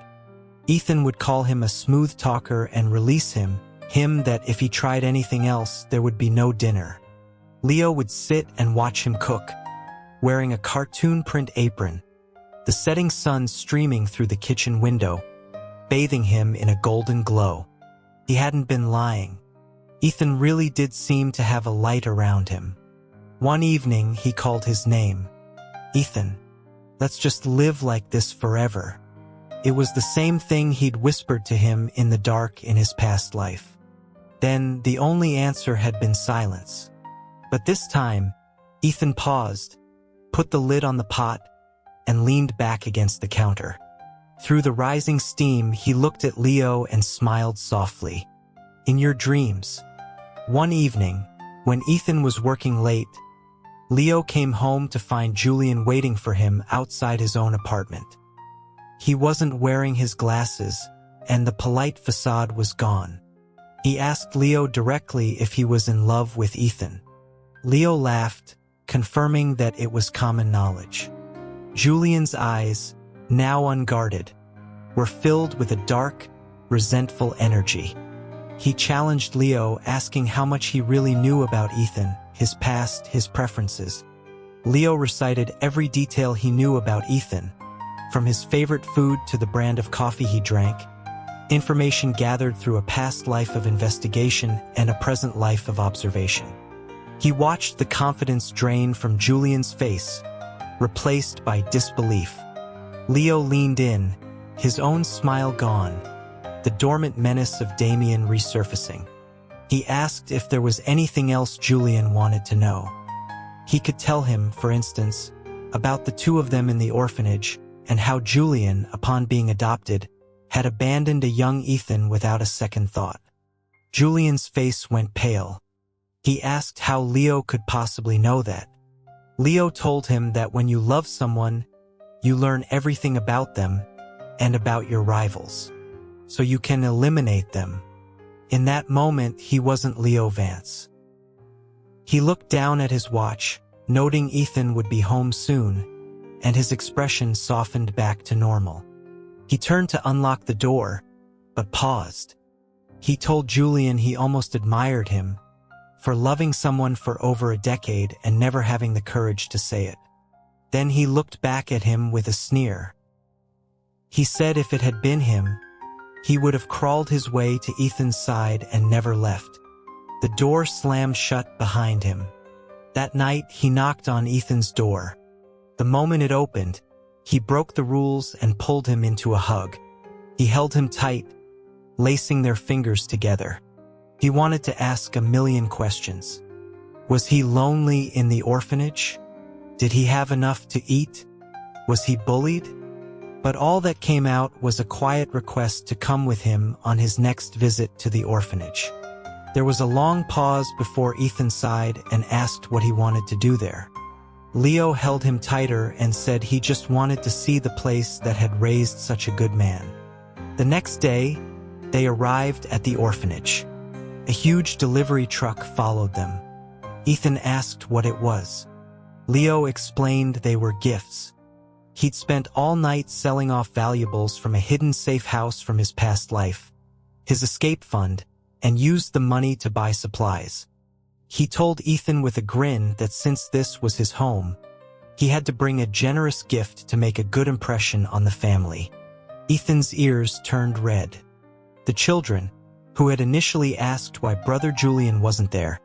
Ethan would call him a smooth talker and release him that if he tried anything else, there would be no dinner. Leo would sit and watch him cook, wearing a cartoon print apron, the setting sun streaming through the kitchen window, bathing him in a golden glow. He hadn't been lying. Ethan really did seem to have a light around him. One evening, he called his name. Ethan, let's just live like this forever. It was the same thing he'd whispered to him in the dark in his past life. Then the only answer had been silence. But this time, Ethan paused, put the lid on the pot, and leaned back against the counter. Through the rising steam, he looked at Leo and smiled softly. In your dreams. One evening, when Ethan was working late, Leo came home to find Julian waiting for him outside his own apartment. He wasn't wearing his glasses, and the polite facade was gone. He asked Leo directly if he was in love with Ethan. Leo laughed, confirming that it was common knowledge. Julian's eyes, now unguarded, were filled with a dark, resentful energy. He challenged Leo, asking how much he really knew about Ethan, his past, his preferences. Leo recited every detail he knew about Ethan, from his favorite food to the brand of coffee he drank, information gathered through a past life of investigation and a present life of observation. He watched the confidence drain from Julian's face, replaced by disbelief. Leo leaned in, his own smile gone, the dormant menace of Damien resurfacing. He He asked if there was anything else Julian wanted to know. He could tell him, for instance, about the two of them in the orphanage and how Julian, upon being adopted, had abandoned a young Ethan without a second thought. Julian's face went pale. He asked how Leo could possibly know that. Leo told him that when you love someone, you learn everything about them and about your rivals, so you can eliminate them. In that moment, he wasn't Leo Vance. He looked down at his watch, noting Ethan would be home soon, and his expression softened back to normal. He turned to unlock the door, but paused. He told Julian he almost admired him for loving someone for over a decade and never having the courage to say it. Then he looked back at him with a sneer. He said if it had been him, he would have crawled his way to Ethan's side and never left. The door slammed shut behind him. That night, he knocked on Ethan's door. The moment it opened, he broke the rules and pulled him into a hug. He held him tight, lacing their fingers together. He wanted to ask a million questions. Was he lonely in the orphanage? Did he have enough to eat? Was he bullied? But all that came out was a quiet request to come with him on his next visit to the orphanage. There was a long pause before Ethan sighed and asked what he wanted to do there. Leo held him tighter and said he just wanted to see the place that had raised such a good man. The next day, they arrived at the orphanage. A huge delivery truck followed them. Ethan asked what it was. Leo explained they were gifts. He'd spent all night selling off valuables from a hidden safe house from his past life, his escape fund, and used the money to buy supplies. He told Ethan with a grin that since this was his home, he had to bring a generous gift to make a good impression on the family. Ethan's ears turned red. The children, who had initially asked why Brother Julian wasn't there,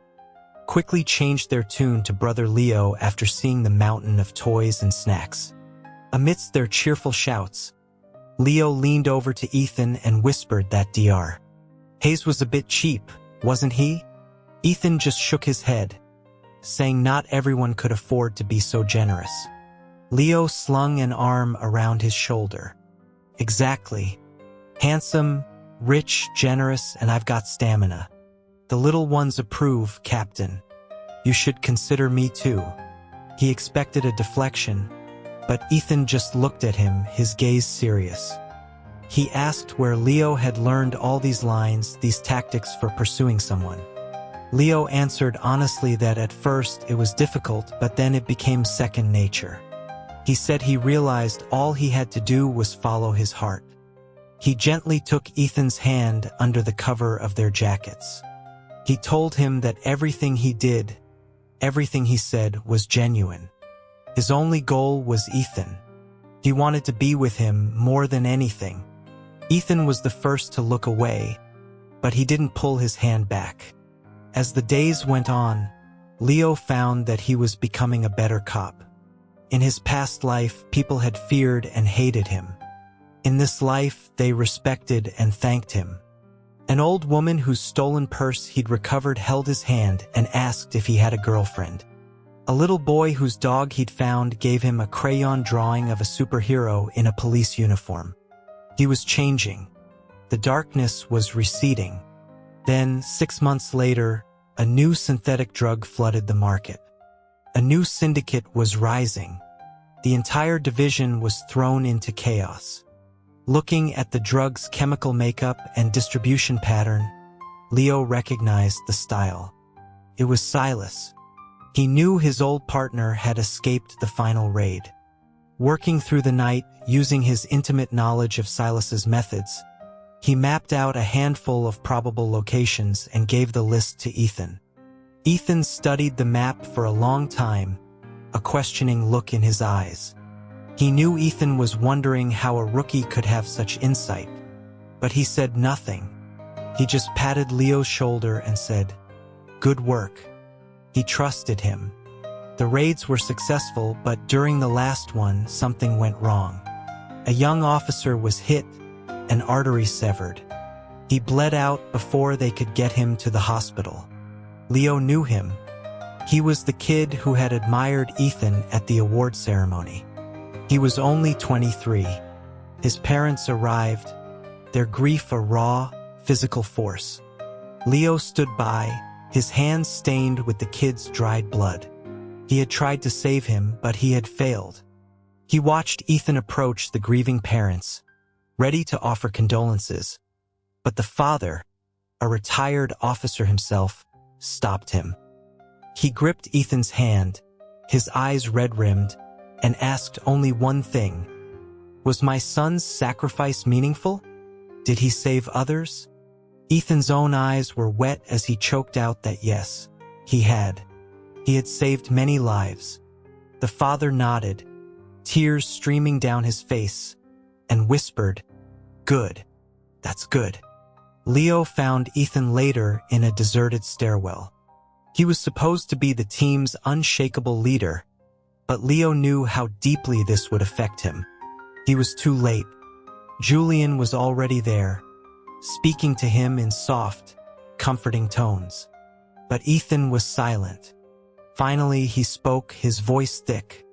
quickly changed their tune to Brother Leo after seeing the mountain of toys and snacks. Amidst their cheerful shouts, Leo leaned over to Ethan and whispered that Dr. Hayes was a bit cheap, wasn't he? Ethan just shook his head, saying not everyone could afford to be so generous. Leo slung an arm around his shoulder. Exactly. Handsome, rich, generous, and I've got stamina. The little ones approve, Captain. You should consider me too. He expected a deflection, but Ethan just looked at him, his gaze serious. He asked where Leo had learned all these lines, these tactics for pursuing someone. Leo answered honestly that at first it was difficult, but then it became second nature. He said he realized all he had to do was follow his heart. He gently took Ethan's hand under the cover of their jackets. He told him that everything he did, everything he said was genuine. His only goal was Ethan. He wanted to be with him more than anything. Ethan was the first to look away, but he didn't pull his hand back. As the days went on, Leo found that he was becoming a better cop. In his past life, people had feared and hated him. In this life, they respected and thanked him. An old woman whose stolen purse he'd recovered held his hand and asked if he had a girlfriend. A little boy whose dog he'd found gave him a crayon drawing of a superhero in a police uniform. He was changing. The darkness was receding. Then, 6 months later, a new synthetic drug flooded the market. A new syndicate was rising. The entire division was thrown into chaos. Looking at the drug's chemical makeup and distribution pattern, Leo recognized the style. It was Silas. He knew his old partner had escaped the final raid. Working through the night, using his intimate knowledge of Silas's methods, he mapped out a handful of probable locations and gave the list to Ethan. Ethan studied the map for a long time, a questioning look in his eyes. He knew Ethan was wondering how a rookie could have such insight, but he said nothing. He just patted Leo's shoulder and said, "Good work." He trusted him. The raids were successful, but during the last one, something went wrong. A young officer was hit, an artery severed. He bled out before they could get him to the hospital. Leo knew him. He was the kid who had admired Ethan at the award ceremony. He was only 23. His parents arrived, their grief a raw, physical force. Leo stood by, his hands stained with the kid's dried blood. He had tried to save him, but he had failed. He watched Ethan approach the grieving parents, ready to offer condolences. But the father, a retired officer himself, stopped him. He gripped Ethan's hand, his eyes red-rimmed, and asked only one thing. Was my son's sacrifice meaningful? Did he save others? Ethan's own eyes were wet as he choked out that yes, he had. He had saved many lives. The father nodded, tears streaming down his face, and whispered, "Good. That's good." Leo found Ethan later in a deserted stairwell. He was supposed to be the team's unshakable leader, but Leo knew how deeply this would affect him. He was too late. Julian was already there, speaking to him in soft, comforting tones. But Ethan was silent. Finally, he spoke, his voice thick.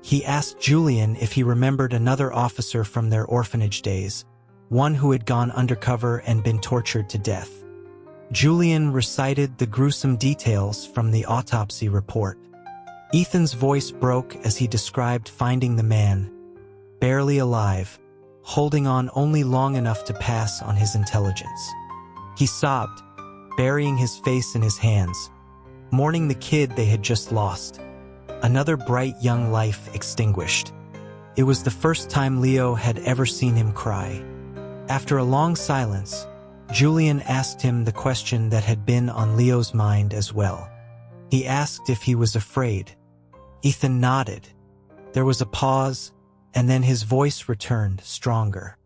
He asked Julian if he remembered another officer from their orphanage days, one who had gone undercover and been tortured to death. Julian recited the gruesome details from the autopsy report. Ethan's voice broke as he described finding the man, barely alive, holding on only long enough to pass on his intelligence. He sobbed, burying his face in his hands, mourning the kid they had just lost. Another bright young life extinguished. It was the first time Leo had ever seen him cry. After a long silence, Julian asked him the question that had been on Leo's mind as well. He asked if he was afraid. Ethan nodded. There was a pause, and then his voice returned, stronger.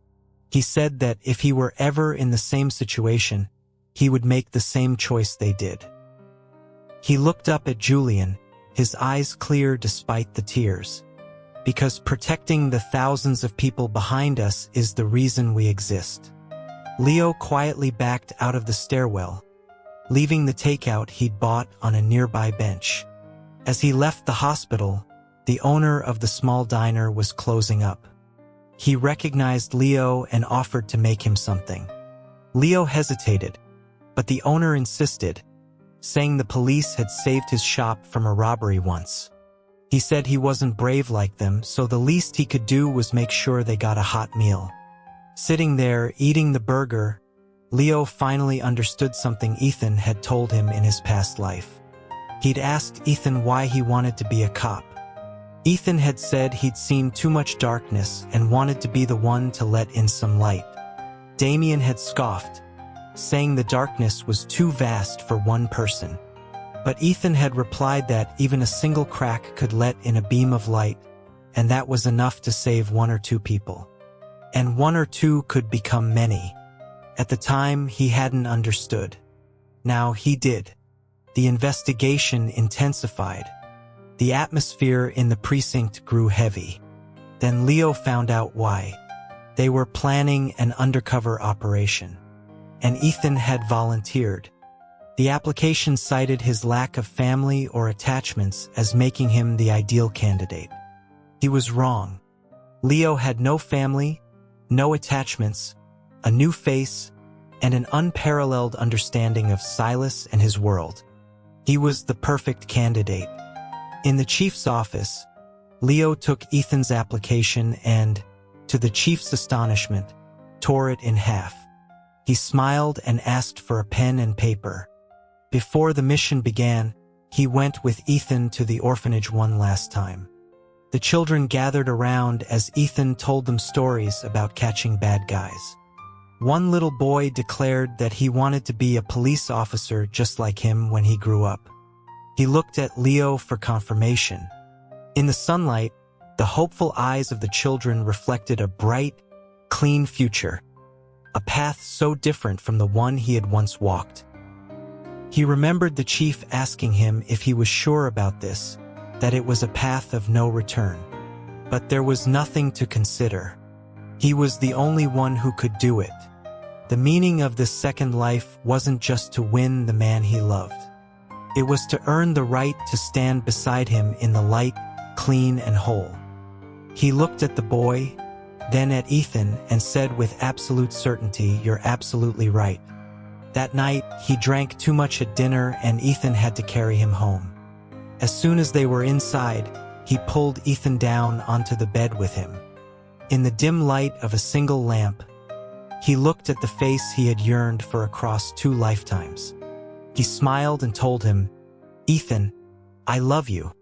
He said that if he were ever in the same situation, he would make the same choice they did. He looked up at Julian, his eyes clear despite the tears. Because protecting the thousands of people behind us is the reason we exist. Leo quietly backed out of the stairwell, leaving the takeout he'd bought on a nearby bench. As he left the hospital, the owner of the small diner was closing up. He recognized Leo and offered to make him something. Leo hesitated, but the owner insisted, saying the police had saved his shop from a robbery once. He said he wasn't brave like them, so the least he could do was make sure they got a hot meal. Sitting there, eating the burger, Leo finally understood something Ethan had told him in his past life. He'd asked Ethan why he wanted to be a cop. Ethan had said he'd seen too much darkness and wanted to be the one to let in some light. Damien had scoffed, saying the darkness was too vast for one person. But Ethan had replied that even a single crack could let in a beam of light, and that was enough to save one or two people. And one or two could become many. At the time, he hadn't understood. Now he did. The investigation intensified. The atmosphere in the precinct grew heavy. Then Leo found out why. They were planning an undercover operation. And Ethan had volunteered. The application cited his lack of family or attachments as making him the ideal candidate. He was wrong. Leo had no family, no attachments, a new face, and an unparalleled understanding of Silas and his world. He was the perfect candidate. In the chief's office, Leo took Ethan's application and, to the chief's astonishment, tore it in half. He smiled and asked for a pen and paper. Before the mission began, he went with Ethan to the orphanage one last time. The children gathered around as Ethan told them stories about catching bad guys. One little boy declared that he wanted to be a police officer just like him when he grew up. He looked at Leo for confirmation. In the sunlight, the hopeful eyes of the children reflected a bright, clean future, a path so different from the one he had once walked. He remembered the chief asking him if he was sure about this, that it was a path of no return. But there was nothing to consider. He was the only one who could do it. The meaning of this second life wasn't just to win the man he loved. It was to earn the right to stand beside him in the light, clean and whole. He looked at the boy, then at Ethan, and said with absolute certainty, "You're absolutely right." That night, he drank too much at dinner and Ethan had to carry him home. As soon as they were inside, he pulled Ethan down onto the bed with him. In the dim light of a single lamp, he looked at the face he had yearned for across 2 lifetimes. He smiled and told him, "Ethan, I love you."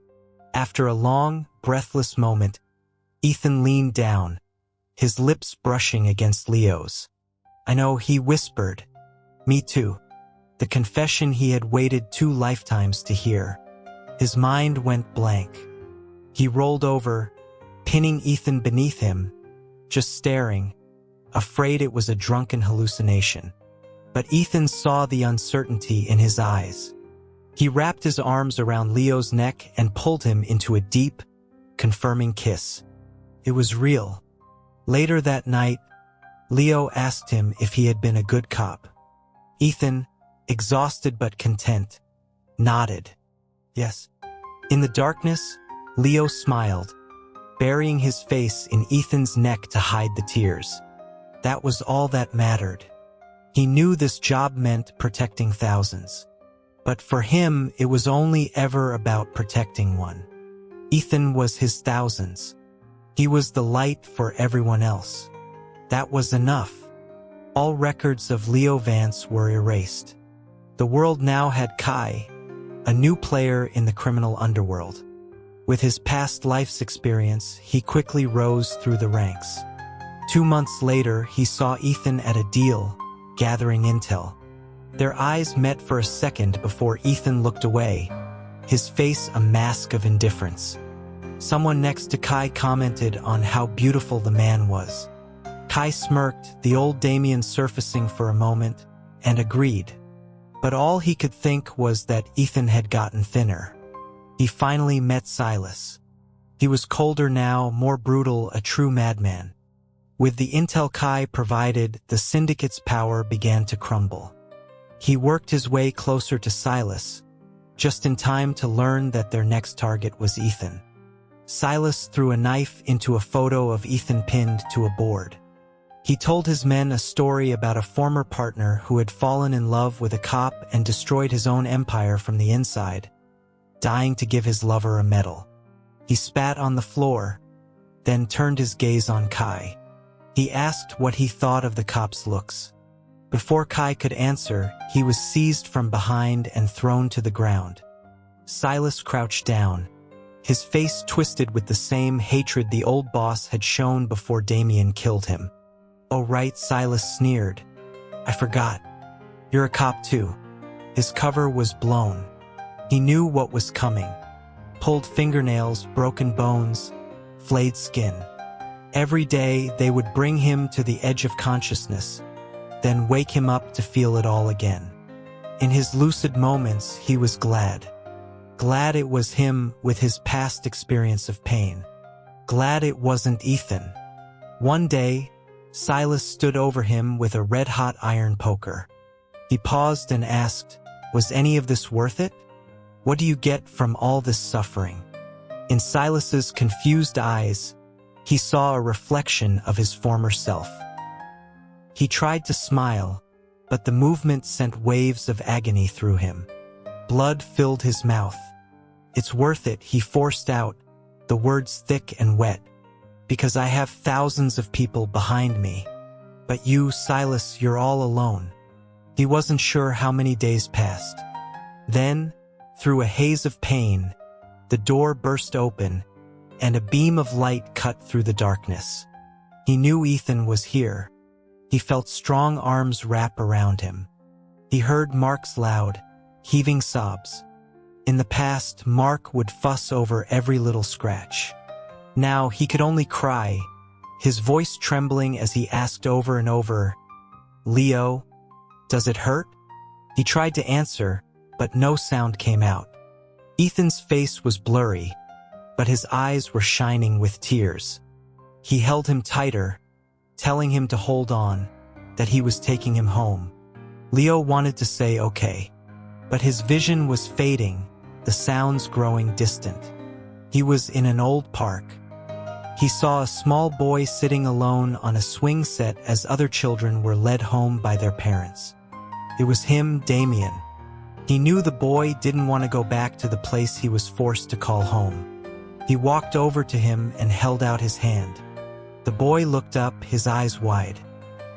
After a long, breathless moment, Ethan leaned down, his lips brushing against Leo's. "I know," he whispered. "Me too." The confession he had waited 2 lifetimes to hear. His mind went blank. He rolled over, pinning Ethan beneath him, just staring, afraid it was a drunken hallucination. But Ethan saw the uncertainty in his eyes. He wrapped his arms around Leo's neck and pulled him into a deep, confirming kiss. It was real. Later that night, Leo asked him if he had been a good cop. Ethan, exhausted but content, nodded. Yes. In the darkness, Leo smiled, burying his face in Ethan's neck to hide the tears. That was all that mattered. He knew this job meant protecting thousands. But for him, it was only ever about protecting one. Ethan was his thousands. He was the light for everyone else. That was enough. All records of Leo Vance were erased. The world now had Kai, a new player in the criminal underworld. With his past life's experience, he quickly rose through the ranks. 2 months later, he saw Ethan at a deal, gathering intel. Their eyes met for a second before Ethan looked away, his face a mask of indifference. Someone next to Kai commented on how beautiful the man was. Kai smirked, the old Damien surfacing for a moment, and agreed. But all he could think was that Ethan had gotten thinner. He finally met Silas. He was colder now, more brutal, a true madman. With the intel Kai provided, the syndicate's power began to crumble. He worked his way closer to Silas, just in time to learn that their next target was Ethan. Silas threw a knife into a photo of Ethan pinned to a board. He told his men a story about a former partner who had fallen in love with a cop and destroyed his own empire from the inside, dying to give his lover a medal. He spat on the floor, then turned his gaze on Kai. He asked what he thought of the cop's looks. Before Kai could answer, he was seized from behind and thrown to the ground. Silas crouched down, his face twisted with the same hatred the old boss had shown before Damien killed him. "Oh right," Silas sneered. "I forgot. You're a cop too." His cover was blown. He knew what was coming. Pulled fingernails, broken bones, flayed skin. Every day they would bring him to the edge of consciousness, then wake him up to feel it all again. In his lucid moments, he was glad. Glad it was him with his past experience of pain. Glad it wasn't Ethan. One day, Silas stood over him with a red-hot iron poker. He paused and asked, "Was any of this worth it? What do you get from all this suffering?" In Silas's confused eyes, he saw a reflection of his former self. He tried to smile, but the movement sent waves of agony through him. Blood filled his mouth. "It's worth it," he forced out, the words thick and wet. "Because I have thousands of people behind me. But you, Silas, you're all alone." He wasn't sure how many days passed. Then, through a haze of pain, the door burst open, and a beam of light cut through the darkness. He knew Ethan was here. He felt strong arms wrap around him. He heard Mark's loud, heaving sobs. In the past, Mark would fuss over every little scratch. Now he could only cry, his voice trembling as he asked over and over, "Leo, does it hurt?" He tried to answer, but no sound came out. Ethan's face was blurry, but his eyes were shining with tears. He held him tighter, telling him to hold on, that he was taking him home. Leo wanted to say okay, but his vision was fading, the sounds growing distant. He was in an old park. He saw a small boy sitting alone on a swing set as other children were led home by their parents. It was him, Damien. He knew the boy didn't want to go back to the place he was forced to call home. He walked over to him and held out his hand. The boy looked up, his eyes wide.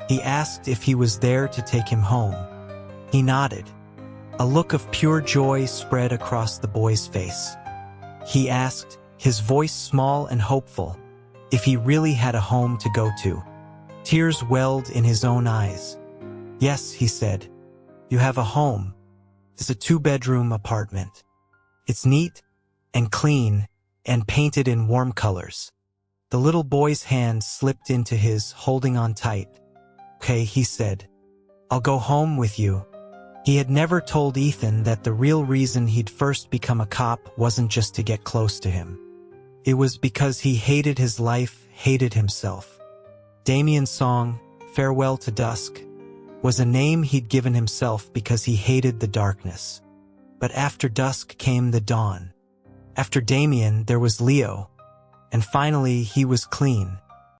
He asked if he was there to take him home. He nodded. A look of pure joy spread across the boy's face. He asked, his voice small and hopeful, if he really had a home to go to. Tears welled in his own eyes. Yes, he said. You have a home. It's a 2-bedroom apartment. It's neat and clean and painted in warm colors. The little boy's hand slipped into his, holding on tight. Okay, he said. I'll go home with you. He had never told Ethan that the real reason he'd first become a cop wasn't just to get close to him. It was because he hated his life, hated himself. Damien's song, Farewell to Dusk, was a name he'd given himself because he hated the darkness. But after dusk came the dawn. After Damien, there was Leo. And finally, he was clean.